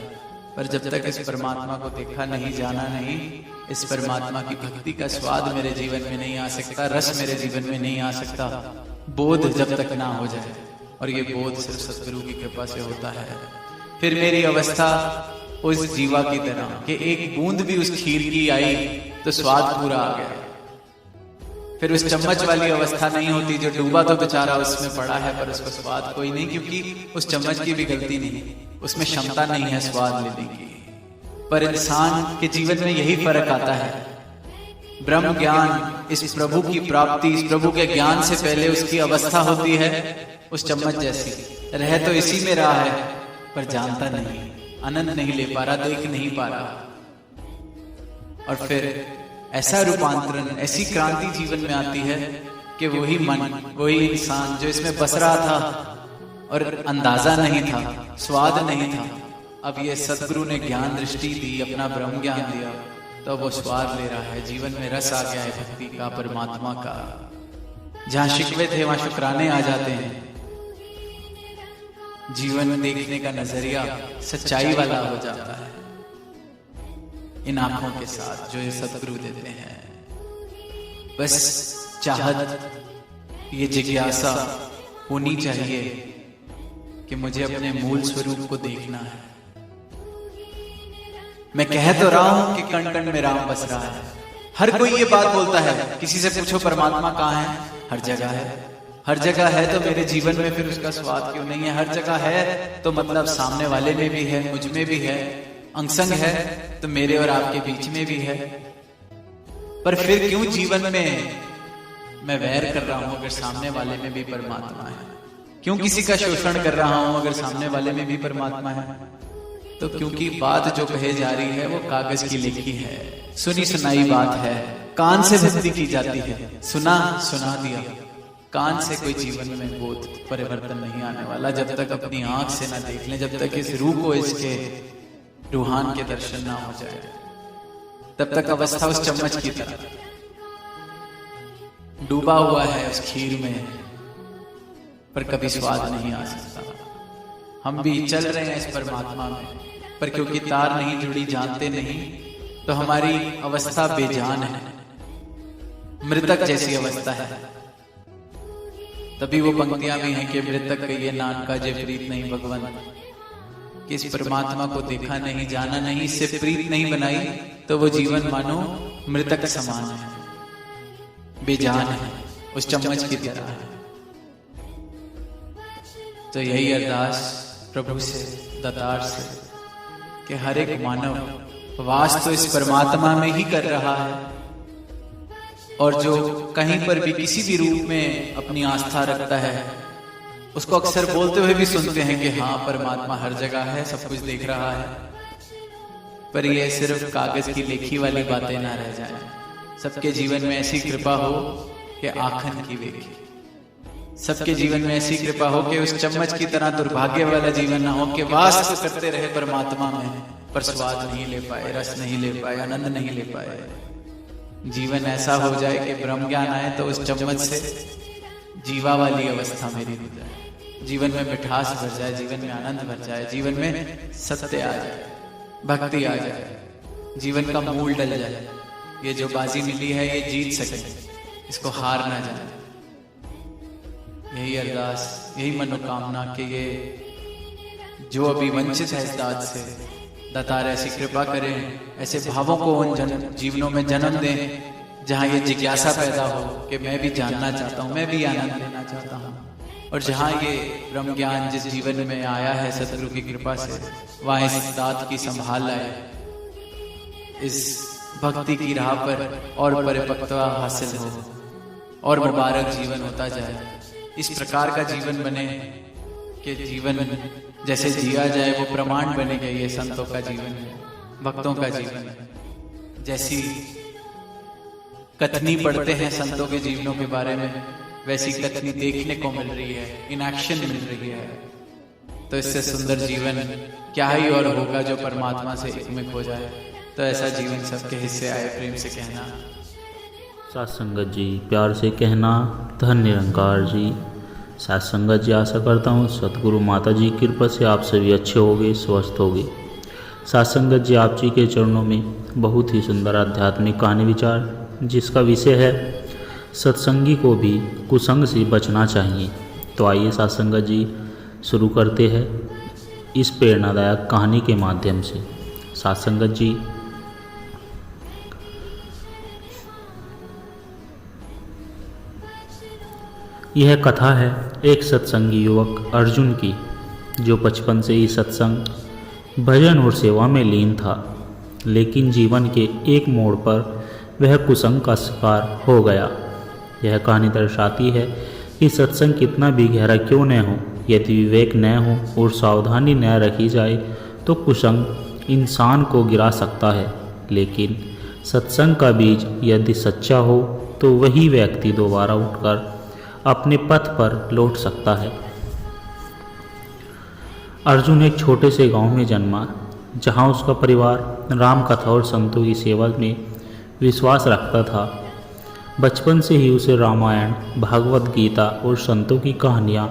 पर जब तक इस परमात्मा को देखा नहीं, जाना नहीं, इस परमात्मा की भक्ति का स्वाद मेरे जीवन में नहीं आ सकता, रस मेरे जीवन में नहीं आ सकता, बोध जब तक ना हो जाए। और ये बोध सिर्फ सतगुरु की कृपा से होता है। फिर मेरी अवस्था उस जीवा की तरह कि एक बूंद भी उस खीर की आई तो स्वाद पूरा आ गया। फिर उस चम्मच वाली अवस्था नहीं होती, जो डूबा तो बेचारा उसमें पड़ा है पर उसको स्वाद कोई नहीं, क्योंकि उस चम्मच की भी गलती नहीं, उसमें क्षमता नहीं है स्वाद लेने की। पर इंसान के जीवन में यही फर्क आता है। ब्रह्म ज्ञान, इस प्रभु की प्राप्ति, इस प्रभु के ज्ञान से पहले उसकी अवस्था होती है उस चम्मच जैसी, रह तो इसी में रहा है पर जानता नहीं, आनंद नहीं ले पा रहा, देख नहीं पा रहा। और फिर ऐसा रूपांतरण, ऐसी क्रांति जीवन में आती है कि वही मन, वही इंसान जो इसमें बस रहा था और अंदाजा नहीं था, स्वाद नहीं था, अब ये सदगुरु ने ज्ञान दृष्टि दी, अपना ब्रह्म ज्ञान दिया, तो वो स्वाद ले रहा है, जीवन में रस आ गया है भक्ति का, परमात्मा का। जहां शिकवे थे वहां शुक्राने आ जाते हैं। जीवन देखने का नजरिया सच्चाई वाला हो जाता है इन आंखों के साथ जो ये सदगुरु देते हैं। बस चाहत, ये जिज्ञासा होनी चाहिए कि मुझे अपने मूल स्वरूप को देखना है। मैं कह तो रहा हूं कि कण कण में राम बस रहा है, हर कोई ये बात बोलता है। किसी से पूछो परमात्मा कहाँ है, हर जगह है। हर जगह है तो मेरे जीवन में फिर उसका स्वाद क्यों नहीं है? हर जगह है तो मतलब सामने वाले में भी है, मुझ में भी है, अंगसंग है तो मेरे और आपके बीच में भी है। पर फिर क्यों जीवन में मैं वैर कर रहा हूं अगर सामने वाले में भी परमात्मा है? क्यों किसी का शोषण कर रहा हूं अगर सामने वाले में भी परमात्मा है? तो क्योंकि बात जो कहे जा रही है वो कागज की लिखी है, सुनी सुनाई बात है। कान से भक्ति की जाती है, सुना सुना दिया। कान से कोई जीवन में बोध परिवर्तन नहीं आने वाला जब तक अपनी आंख से ना देख लें, जब तक इस रूप को, इसके रूहान के दर्शन ना हो जाए। तब तक अवस्था उस चम्मच की तरह डूबा हुआ है उस खीर में, पर कभी स्वाद नहीं आ सकता। हम भी चल रहे हैं इस परमात्मा में, पर क्योंकि तार नहीं जुड़ी, जानते नहीं, तो हमारी अवस्था बेजान है, मृतक जैसी अवस्था है। तभी वो पंक्तियां भी हैं कि मृतक कहिए नानका जे प्रीत नहीं भगवान, कि इस परमात्मा को देखा नहीं, जाना नहीं, इससे प्रीत नहीं बनाई, तो वो जीवन मानो मृतक समान है, बेजान है, उस चम्मच की तरह है। तो यही अरदास प्रभु से, दातार से, कि हर एक मानव वास तो इस परमात्मा में ही कर रहा है, और जो कहीं पर भी किसी भी रूप में अपनी आस्था रखता है, उसको अक्सर बोलते हुए भी सुनते हैं कि हाँ परमात्मा हर जगह है, सब कुछ देख रहा है। पर ये सिर्फ कागज की लेखी वाली बातें ना रह जाएं। सबके जीवन में ऐसी कृपा हो कि आखन की वेखी, सबके जीवन में ऐसी कृपा हो कि उस चम्मच की तरह दुर्भाग्य वाला जीवन ना हो कि वास तो करते रहे परमात्मा में, पर स्वाद नहीं ले पाए, रस नहीं ले पाए, आनंद नहीं ले पाए। जीवन ऐसा हो जाए कि ब्रह्म ज्ञान आए तो उस चम्मच से जीवा वाली अवस्था मेरी हो जाए, जीवन में मिठास भर जाए, जीवन में आनंद भर जाए, जीवन में सत्य आ जाए, भक्ति आ जाए, जीवन का मूल डल जाए। ये जो बाजी मिली है ये जीत सके, इसको हार ना जाए। यही अरदास, यही मनोकामना कि ये जो अभी वंचित है इस दात से, दातार ऐसी कृपा करें, ऐसे भावों को उन जीवनों में जन्म दें जहाँ ये जिज्ञासा पैदा हो कि मैं भी जानना चाहता हूँ, मैं भी आनंद लेना चाहता हूँ। और जहाँ ये ब्रह्म ज्ञान जिस जीवन में आया है सतगुरु की कृपा से, वहाँ इस दात की संभाल लाए, इस भक्ति की राह पर और परिपक्वता हासिल हो और मुबारक जीवन होता जाए। इस प्रकार का जीवन बने कि जीवन जैसे जिया जाए वो प्रमाण बनेगा। ये संतों का जीवन है, भक्तों का जीवन है। जैसी कथनी पढ़ते हैं संतों के जीवनों के बारे में, वैसी कथनी देखने को मिल रही है, इन एक्शन मिल रही है। तो इससे सुंदर जीवन क्या ही और होगा जो परमात्मा से एकमिक हो जाए। तो ऐसा जीवन सबके हिस्से आए, प्रेम से कहना। साथ संगत जी, प्यार से कहना धन निरंकार जी। साथ संगत जी, आशा करता हूँ सतगुरु माता जी की कृपा से आप सभी अच्छे होगे, स्वस्थ होगे। साथ संगत जी, आप जी के चरणों में बहुत ही सुंदर आध्यात्मिक कहानी विचार, जिसका विषय है सत्संगी को भी कुसंग से बचना चाहिए। तो आइए साथ संगत जी शुरू करते हैं इस प्रेरणादायक कहानी के माध्यम से। साथ संगत जी, यह कथा है एक सत्संगी युवक अर्जुन की, जो बचपन से ही सत्संग, भजन और सेवा में लीन था, लेकिन जीवन के एक मोड़ पर वह कुसंग का शिकार हो गया। यह कहानी दर्शाती है कि सत्संग कितना भी गहरा क्यों न हो, यदि विवेक न हो और सावधानी न रखी जाए तो कुसंग इंसान को गिरा सकता है, लेकिन सत्संग का बीज यदि सच्चा हो तो वही व्यक्ति दोबारा उठकर अपने पथ पर लौट सकता है। अर्जुन एक छोटे से गांव में जन्मा, जहां उसका परिवार राम कथा और संतों की सेवा में विश्वास रखता था। बचपन से ही उसे रामायण, भागवत गीता और संतों की कहानियां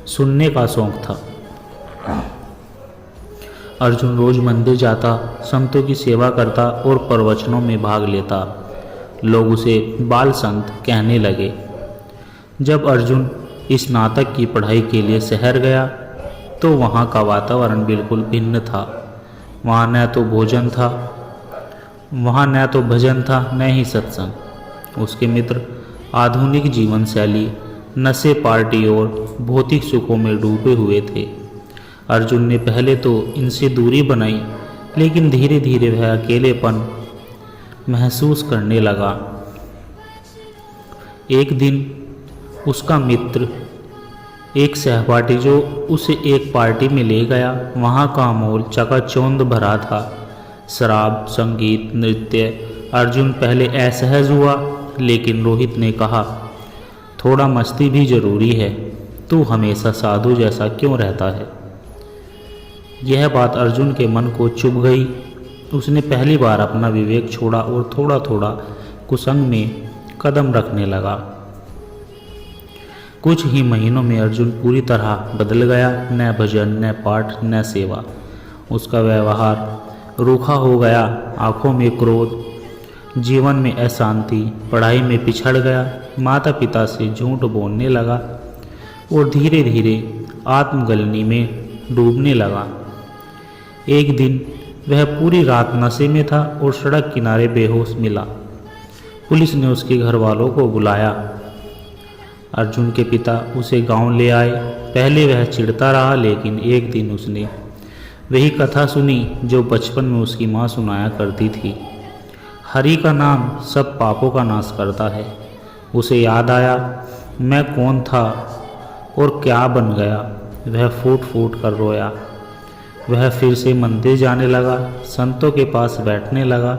सुनने का शौक था। अर्जुन रोज मंदिर जाता, संतों की सेवा करता और प्रवचनों में भाग लेता। लोग उसे बाल संत कहने लगे। जब अर्जुन स्नातक की पढ़ाई के लिए शहर गया तो वहाँ का वातावरण बिल्कुल भिन्न था। वहाँ न तो भजन था, न ही सत्संग। उसके मित्र आधुनिक जीवन शैली, नशे, पार्टी और भौतिक सुखों में डूबे हुए थे। अर्जुन ने पहले तो इनसे दूरी बनाई, लेकिन धीरे धीरे वह अकेलेपन महसूस करने लगा। एक दिन उसका मित्र, एक सहपाठी जो उसे एक पार्टी में ले गया, वहाँ का माहौल चकाचौंध भरा था। शराब, संगीत, नृत्य। अर्जुन पहले असहज हुआ, लेकिन रोहित ने कहा, थोड़ा मस्ती भी जरूरी है, तू हमेशा साधु जैसा क्यों रहता है। यह बात अर्जुन के मन को चुभ गई। उसने पहली बार अपना विवेक छोड़ा और थोड़ा थोड़ा कुसंग में कदम रखने लगा। कुछ ही महीनों में अर्जुन पूरी तरह बदल गया। न भजन, न पाठ, न सेवा। उसका व्यवहार रूखा हो गया। आंखों में क्रोध, जीवन में अशांति, पढ़ाई में पिछड़ गया, माता पिता से झूठ बोलने लगा और धीरे धीरे आत्मग्लानि में डूबने लगा। एक दिन वह पूरी रात नशे में था और सड़क किनारे बेहोश मिला। पुलिस ने उसके घर वालों को बुलाया। अर्जुन के पिता उसे गांव ले आए। पहले वह चिढ़ता रहा, लेकिन एक दिन उसने वही कथा सुनी जो बचपन में उसकी माँ सुनाया करती थी। हरि का नाम सब पापों का नाश करता है। उसे याद आया, मैं कौन था और क्या बन गया। वह फूट फूट कर रोया। वह फिर से मंदिर जाने लगा, संतों के पास बैठने लगा।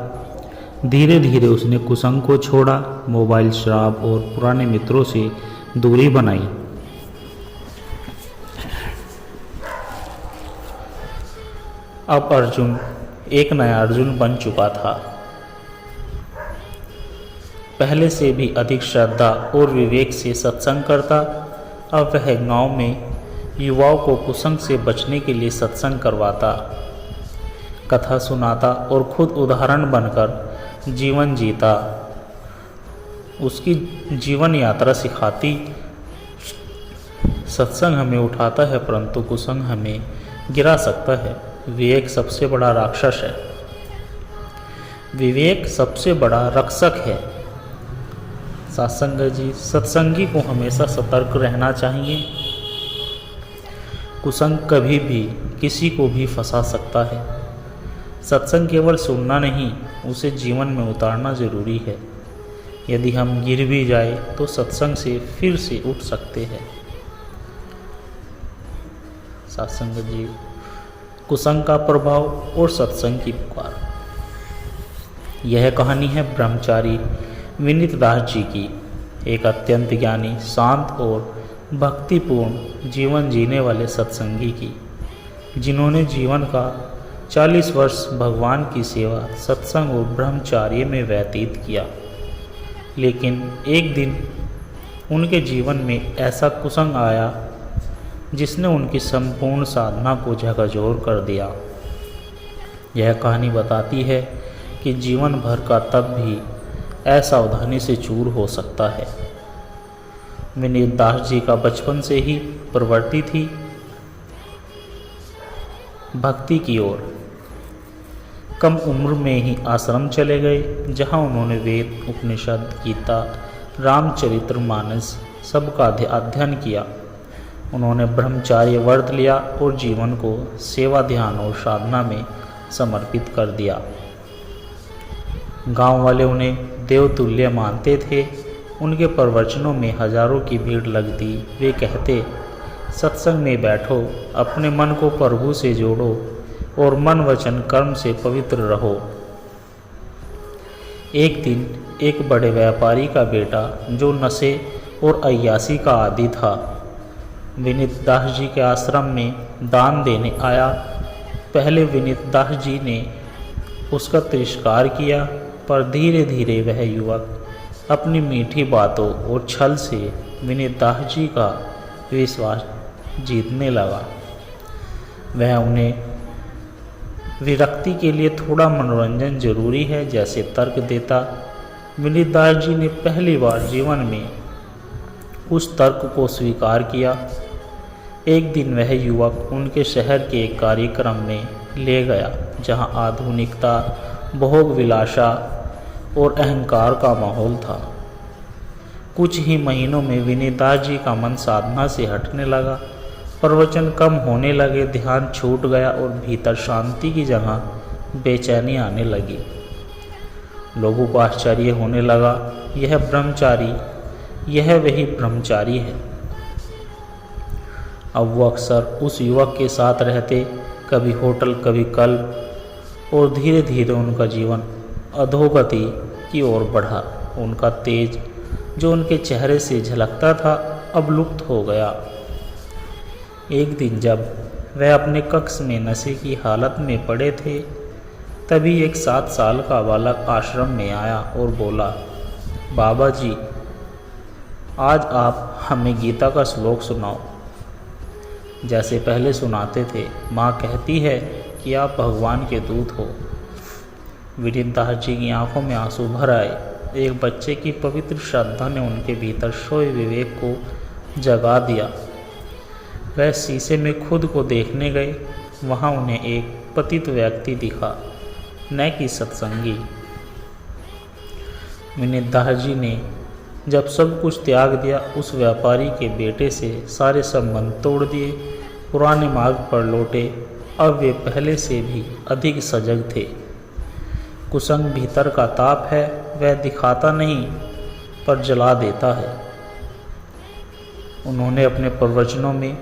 धीरे धीरे उसने कुसंग को छोड़ा, मोबाइल, शराब और पुराने मित्रों से दूरी बनाई। अब अर्जुन एक नया अर्जुन बन चुका था। पहले से भी अधिक श्रद्धा और विवेक से सत्संग करता। अब वह गांव में युवाओं को कुसंग से बचने के लिए सत्संग करवाता, कथा सुनाता और खुद उदाहरण बनकर जीवन जीता। उसकी जीवन यात्रा सिखाती, सत्संग हमें उठाता है परंतु कुसंग हमें गिरा सकता है। विवेक सबसे बड़ा राक्षस है। विवेक सबसे बड़ा रक्षक है। सत्संगी को हमेशा सतर्क रहना चाहिए। कुसंग कभी भी किसी को भी फंसा सकता है। सत्संग केवल सुनना नहीं, उसे जीवन में उतारना जरूरी है। यदि हम गिर भी जाए तो सत्संग से फिर से उठ सकते हैं। सत्संग जी, कुसंग का प्रभाव और सत्संग की पुकार। यह कहानी है ब्रह्मचारी विनीत दास जी की, एक अत्यंत ज्ञानी, शांत और भक्तिपूर्ण जीवन जीने वाले सत्संगी की, जिन्होंने जीवन का 40 वर्ष भगवान की सेवा, सत्संग और ब्रह्मचार्य में व्यतीत किया। लेकिन एक दिन उनके जीवन में ऐसा कुसंग आया जिसने उनकी संपूर्ण साधना को झकझोर कर दिया। यह कहानी बताती है कि जीवन भर का तप भी असावधानी से चूर हो सकता है। विनीत दास जी का बचपन से ही प्रवृत्ति थी भक्ति की ओर। कम उम्र में ही आश्रम चले गए, जहां उन्होंने वेद, उपनिषद, गीता, रामचरितमानस सबका अध्ययन किया। उन्होंने ब्रह्मचार्य व्रत लिया और जीवन को सेवा, ध्यान और साधना में समर्पित कर दिया। गांव वाले उन्हें देवतुल्य मानते थे। उनके प्रवचनों में हजारों की भीड़ लगती। वे कहते, सत्संग में बैठो, अपने मन को प्रभु से जोड़ो और मन वचन कर्म से पवित्र रहो। एक दिन एक बड़े व्यापारी का बेटा, जो नशे और अय्यासी का आदी था, विनीत दास जी के आश्रम में दान देने आया। पहले विनीत दास जी ने उसका तिरस्कार किया, पर धीरे धीरे वह युवक अपनी मीठी बातों और छल से विनीत दास जी का विश्वास जीतने लगा। वह उन्हें विरक्ति के लिए थोड़ा मनोरंजन जरूरी है जैसे तर्क देता। विनीत दास जी ने पहली बार जीवन में उस तर्क को स्वीकार किया। एक दिन वह युवक उनके शहर के एक कार्यक्रम में ले गया, जहां आधुनिकता, भोग विलासा और अहंकार का माहौल था। कुछ ही महीनों में विनीत दास जी का मन साधना से हटने लगा। प्रवचन कम होने लगे, ध्यान छूट गया और भीतर शांति की जगह बेचैनी आने लगी। लोगों को आश्चर्य होने लगा, यह वही ब्रह्मचारी है। अब वो अक्सर उस युवक के साथ रहते, कभी होटल, कभी क्लब, और धीरे धीरे उनका जीवन अधोगति की ओर बढ़ा। उनका तेज जो उनके चेहरे से झलकता था, अब लुप्त हो गया। एक दिन जब वह अपने कक्ष में नशे की हालत में पड़े थे, तभी एक 7 साल का बालक आश्रम में आया और बोला, बाबा जी, आज आप हमें गीता का श्लोक सुनाओ, जैसे पहले सुनाते थे। माँ कहती है कि आप भगवान के दूत हो। विनीत दास जी की आंखों में आंसू भर आए। एक बच्चे की पवित्र श्रद्धा ने उनके भीतर सोए विवेक को जगा दिया। वह शीशे में खुद को देखने गए। वहाँ उन्हें एक पतित व्यक्ति दिखा, न कि सत्संगी। विनीत दास जी ने जब सब कुछ त्याग दिया, उस व्यापारी के बेटे से सारे संबंध तोड़ दिए, पुराने मार्ग पर लौटे। अब वे पहले से भी अधिक सजग थे। कुसंग भीतर का ताप है, वह दिखाता नहीं पर जला देता है। उन्होंने अपने प्रवचनों में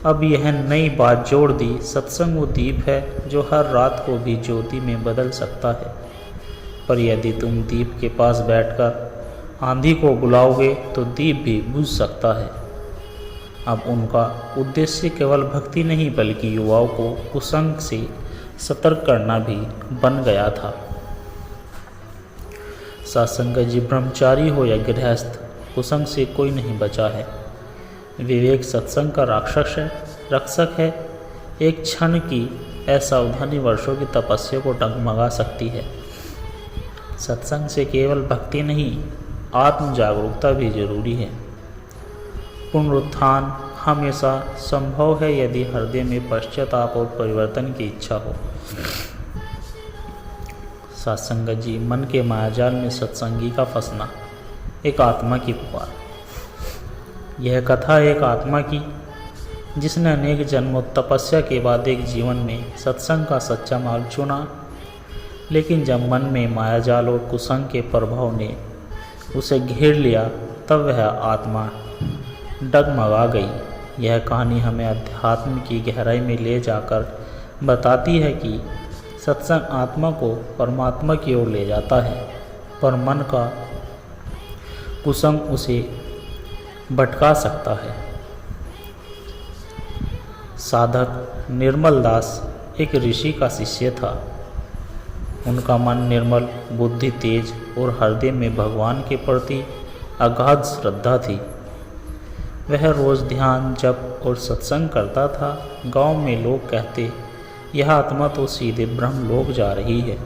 अब यह नई बात जोड़ दी, सत्संग वो दीप है जो हर रात को भी ज्योति में बदल सकता है, पर यदि तुम दीप के पास बैठकर आंधी को बुलाओगे तो दीप भी बुझ सकता है। अब उनका उद्देश्य केवल भक्ति नहीं, बल्कि युवाओं को कुसंग से सतर्क करना भी बन गया था। सत्संग जी ब्रह्मचारी हो या गृहस्थ, कुसंग से कोई नहीं बचा है। विवेक सत्संग का रक्षक है। एक क्षण की असावधानी वर्षों की तपस्या को डगमगा सकती है। सत्संग से केवल भक्ति नहीं, आत्म जागरूकता भी जरूरी है। पुनरुत्थान हमेशा संभव है यदि हृदय में पश्चाताप और परिवर्तन की इच्छा हो। सत्संग जी मन के मायाजाल में सत्संगी का फंसना, एक आत्मा की पुकार। यह कथा एक आत्मा की, जिसने अनेक जन्मों तपस्या के बाद एक जीवन में सत्संग का सच्चा मार्ग चुना, लेकिन जब मन में मायाजाल और कुसंग के प्रभाव ने उसे घेर लिया, तब वह आत्मा डगमगा गई। यह कहानी हमें अध्यात्म की गहराई में ले जाकर बताती है कि सत्संग आत्मा को परमात्मा की ओर ले जाता है, पर मन का कुसंग उसे भटका सकता है। साधक निर्मल दास एक ऋषि का शिष्य था। उनका मन निर्मल, बुद्धि तेज और हृदय में भगवान के प्रति अगाध श्रद्धा थी। वह रोज ध्यान, जप और सत्संग करता था। गांव में लोग कहते, यह आत्मा तो सीधे ब्रह्मलोक जा रही है।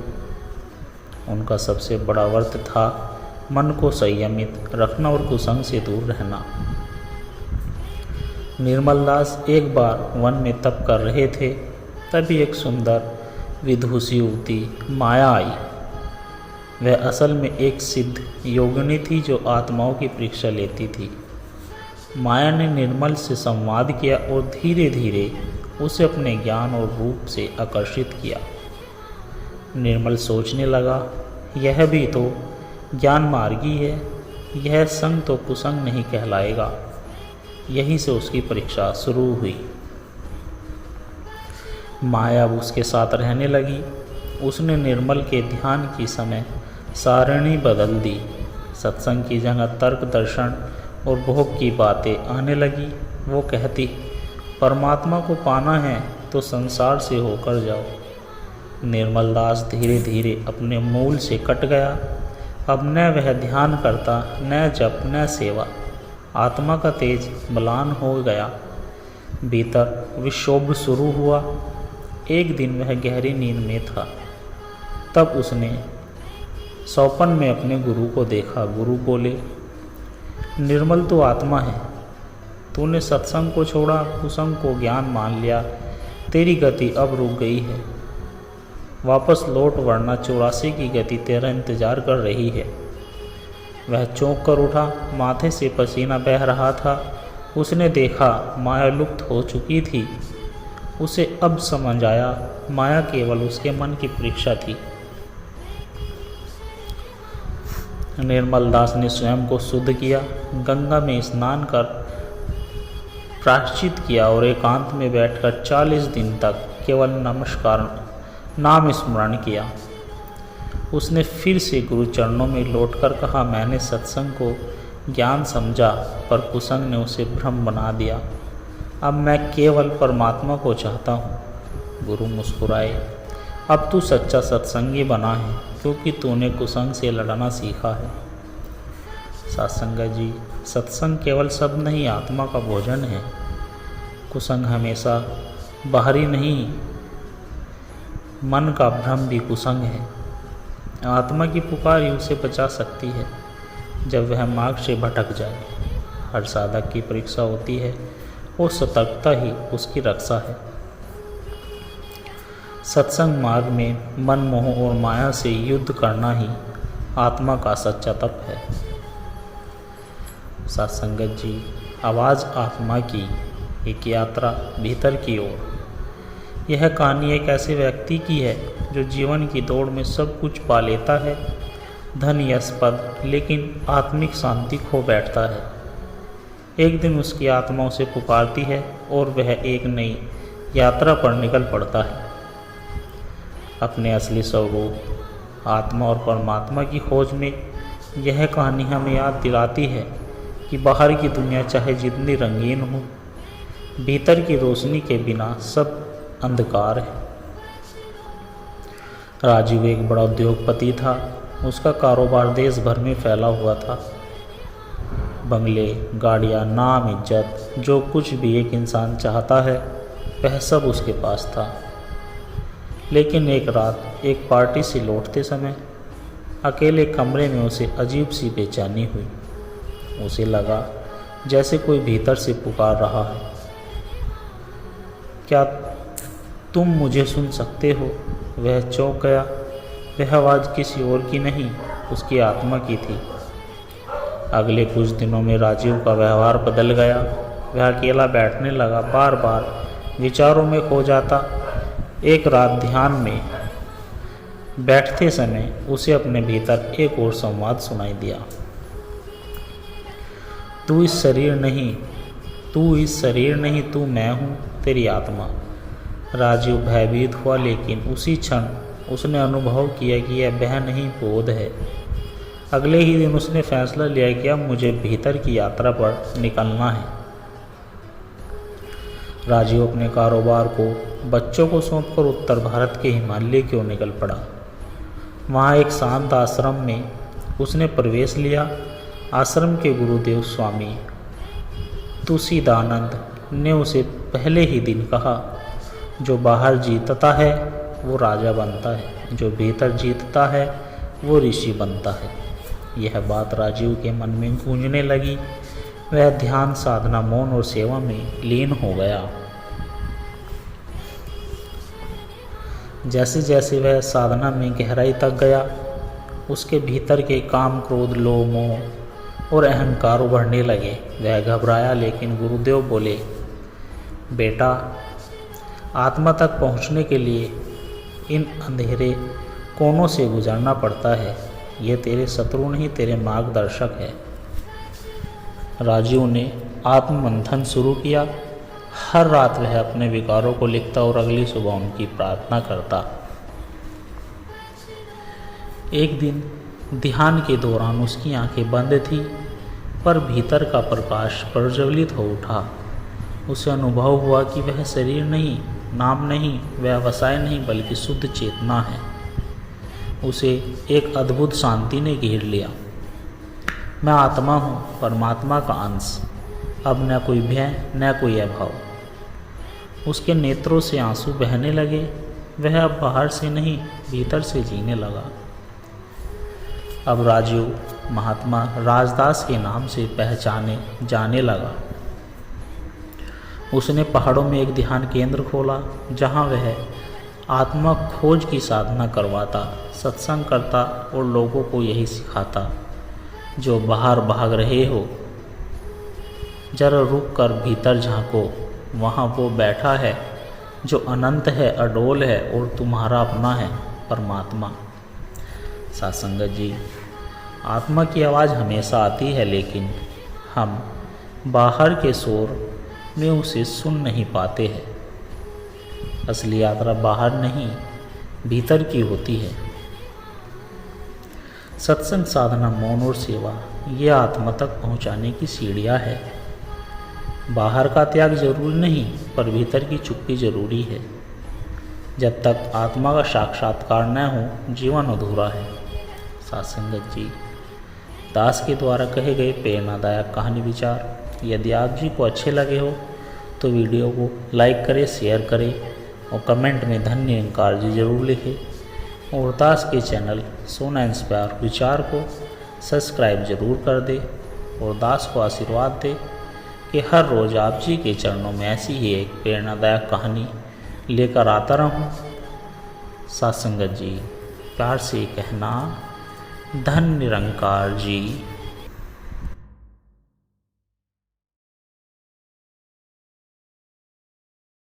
उनका सबसे बड़ा व्रत था मन को संयमित रखना और कुसंग से दूर रहना। निर्मल दास एक बार वन में तप कर रहे थे, तभी एक सुंदर विदुषी युवती माया आई। वह असल में एक सिद्ध योगिनी थी जो आत्माओं की परीक्षा लेती थी। माया ने निर्मल से संवाद किया और धीरे धीरे उसे अपने ज्ञान और रूप से आकर्षित किया। निर्मल सोचने लगा, यह भी तो ज्ञान मार्गी है, यह संग तो कुसंग नहीं कहलाएगा। यहीं से उसकी परीक्षा शुरू हुई। माया अब उसके साथ रहने लगी। उसने निर्मल के ध्यान की समय सारणी बदल दी। सत्संग की जगह तर्क, दर्शन और भोग की बातें आने लगी। वो कहती, परमात्मा को पाना है तो संसार से होकर जाओ। निर्मल दास धीरे धीरे अपने मूल से कट गया। अब न वह ध्यान करता, न जप, न सेवा। आत्मा का तेज म्लान हो गया। भीतर विक्षोभ शुरू हुआ। एक दिन वह गहरी नींद में था। तब उसने सौपन में अपने गुरु को देखा। गुरु बोले, निर्मल तो आत्मा है, तूने सत्संग को छोड़ा, कुसंग को ज्ञान मान लिया, तेरी गति अब रुक गई है। वापस लौट, वरना 84 की गति तेरा इंतजार कर रही है। वह चौंक कर उठा। माथे से पसीना बह रहा था। उसने देखा माया लुप्त हो चुकी थी। उसे अब समझ आया, माया केवल उसके मन की परीक्षा थी। निर्मल दास ने स्वयं को शुद्ध किया, गंगा में स्नान कर प्रायश्चित किया और एकांत में बैठकर 40 दिन तक केवल नाम स्मरण किया। उसने फिर से गुरु चरणों में लौटकर कहा, मैंने सत्संग को ज्ञान समझा, पर कुसंग ने उसे भ्रम बना दिया। अब मैं केवल परमात्मा को चाहता हूँ। गुरु मुस्कुराए, अब तू सच्चा सत्संगी बना है, क्योंकि तूने कुसंग से लड़ना सीखा है। सत्संग जी, सत्संग केवल शब्द नहीं, आत्मा का भोजन है। कुसंग हमेशा बाहरी नहीं, मन का भ्रम भी कुसंग है। आत्मा की पुकार ही उसे बचा सकती है जब वह मार्ग से भटक जाए। हर साधक की परीक्षा होती है और सतर्कता ही उसकी रक्षा है। सत्संग मार्ग में मन, मोह और माया से युद्ध करना ही आत्मा का सच्चा तप है। सत्संगत जी, आवाज़ आत्मा की एक यात्रा भीतर की ओर। यह कहानी एक ऐसे व्यक्ति की है जो जीवन की दौड़ में सब कुछ पा लेता है, धन, यश, पद, लेकिन आत्मिक शांति खो बैठता है। एक दिन उसकी आत्मा उसे पुकारती है और वह एक नई यात्रा पर निकल पड़ता है। अपने असली स्वरूप आत्मा और परमात्मा की खोज में यह कहानी हमें याद दिलाती है कि बाहर की दुनिया चाहे जितनी रंगीन हो, भीतर की रोशनी के बिना सब अंधकार है। राजीव एक बड़ा उद्योगपति था। उसका कारोबार देश भर में फैला हुआ था। बंगले, गाड़ियाँ, नाम, इज्जत, जो कुछ भी एक इंसान चाहता है वह सब उसके पास था। लेकिन एक रात एक पार्टी से लौटते समय अकेले कमरे में उसे अजीब सी बेचैनी हुई। उसे लगा जैसे कोई भीतर से पुकार रहा है, क्या तुम मुझे सुन सकते हो? वह चौंक गया। वह आवाज़ किसी और की नहीं, उसकी आत्मा की थी। अगले कुछ दिनों में राजीव का व्यवहार बदल गया। वह अकेला बैठने लगा, बार बार विचारों में खो जाता। एक रात ध्यान में बैठते समय उसे अपने भीतर एक और संवाद सुनाई दिया। तू इस शरीर नहीं, तू मैं हूँ, तेरी आत्मा। राजीव भयभीत हुआ, लेकिन उसी क्षण उसने अनुभव किया कि यह वह नहीं, बोध है। अगले ही दिन उसने फैसला लिया कि अब मुझे भीतर की यात्रा पर निकलना है। राजीव अपने कारोबार को बच्चों को सौंपकर उत्तर भारत के हिमालय की ओर निकल पड़ा। वहाँ एक शांत आश्रम में उसने प्रवेश लिया। आश्रम के गुरुदेव स्वामी तुलसीदानंद ने उसे पहले ही दिन कहा, जो बाहर जीतता है वो राजा बनता है, जो भीतर जीतता है वो ऋषि बनता है। यह बात राजीव के मन में गूंजने लगी। वह ध्यान, साधना, मौन और सेवा में लीन हो गया। जैसे जैसे वह साधना में गहराई तक गया, उसके भीतर के काम, क्रोध, लोभ, मोह और अहंकार उभरने लगे। वह घबराया, लेकिन गुरुदेव बोले, बेटा, आत्मा तक पहुंचने के लिए इन अंधेरे कोनों से गुजरना पड़ता है। ये तेरे शत्रु नहीं, तेरे मार्गदर्शक है। राजीव ने आत्ममंथन शुरू किया। हर रात वह अपने विकारों को लिखता और अगली सुबह उनकी प्रार्थना करता। एक दिन ध्यान के दौरान उसकी आंखें बंद थी, पर भीतर का प्रकाश प्रज्वलित हो उठा। उसे अनुभव हुआ कि वह शरीर नहीं, नाम नहीं, व्यवसाय नहीं, बल्कि शुद्ध चेतना है। उसे एक अद्भुत शांति ने घेर लिया। मैं आत्मा हूँ, परमात्मा का अंश। अब न कोई भय, न कोई अभाव। उसके नेत्रों से आंसू बहने लगे। वह अब बाहर से नहीं, भीतर से जीने लगा। अब राजीव महात्मा राजदास के नाम से पहचाने जाने लगा। उसने पहाड़ों में एक ध्यान केंद्र खोला, जहाँ वह आत्मा खोज की साधना करवाता, सत्संग करता और लोगों को यही सिखाता, जो बाहर भाग रहे हो, जरा रुक कर भीतर झांको। वहाँ वो बैठा है जो अनंत है, अडोल है और तुम्हारा अपना है, परमात्मा। सत्संगत जी, आत्मा की आवाज़ हमेशा आती है, लेकिन हम बाहर के शोर में उसे सुन नहीं पाते हैं। असली यात्रा बाहर नहीं, भीतर की होती है। सत्संग, साधना, मौन और सेवा, ये आत्मा तक पहुंचाने की सीढ़ियाँ है। बाहर का त्याग जरूरी नहीं, पर भीतर की चुप्पी जरूरी है। जब तक आत्मा का साक्षात्कार न हो, जीवन अधूरा है। सत्संगत जी, दास के द्वारा कहे गए प्रेरणादायक कहानी विचार यदि आप जी को अच्छे लगे हो तो वीडियो को लाइक करें, शेयर करें और कमेंट में धन्य निरंकार जी जरूर लिखें। और दास के चैनल सोना इंस्पायर विचार को सब्सक्राइब जरूर कर दे और दास को आशीर्वाद दे कि हर रोज़ आप जी के चरणों में ऐसी ही एक प्रेरणादायक कहानी लेकर आता रहूं। सत्संगत जी, प्यार से कहना, धन्य निरंकार जी।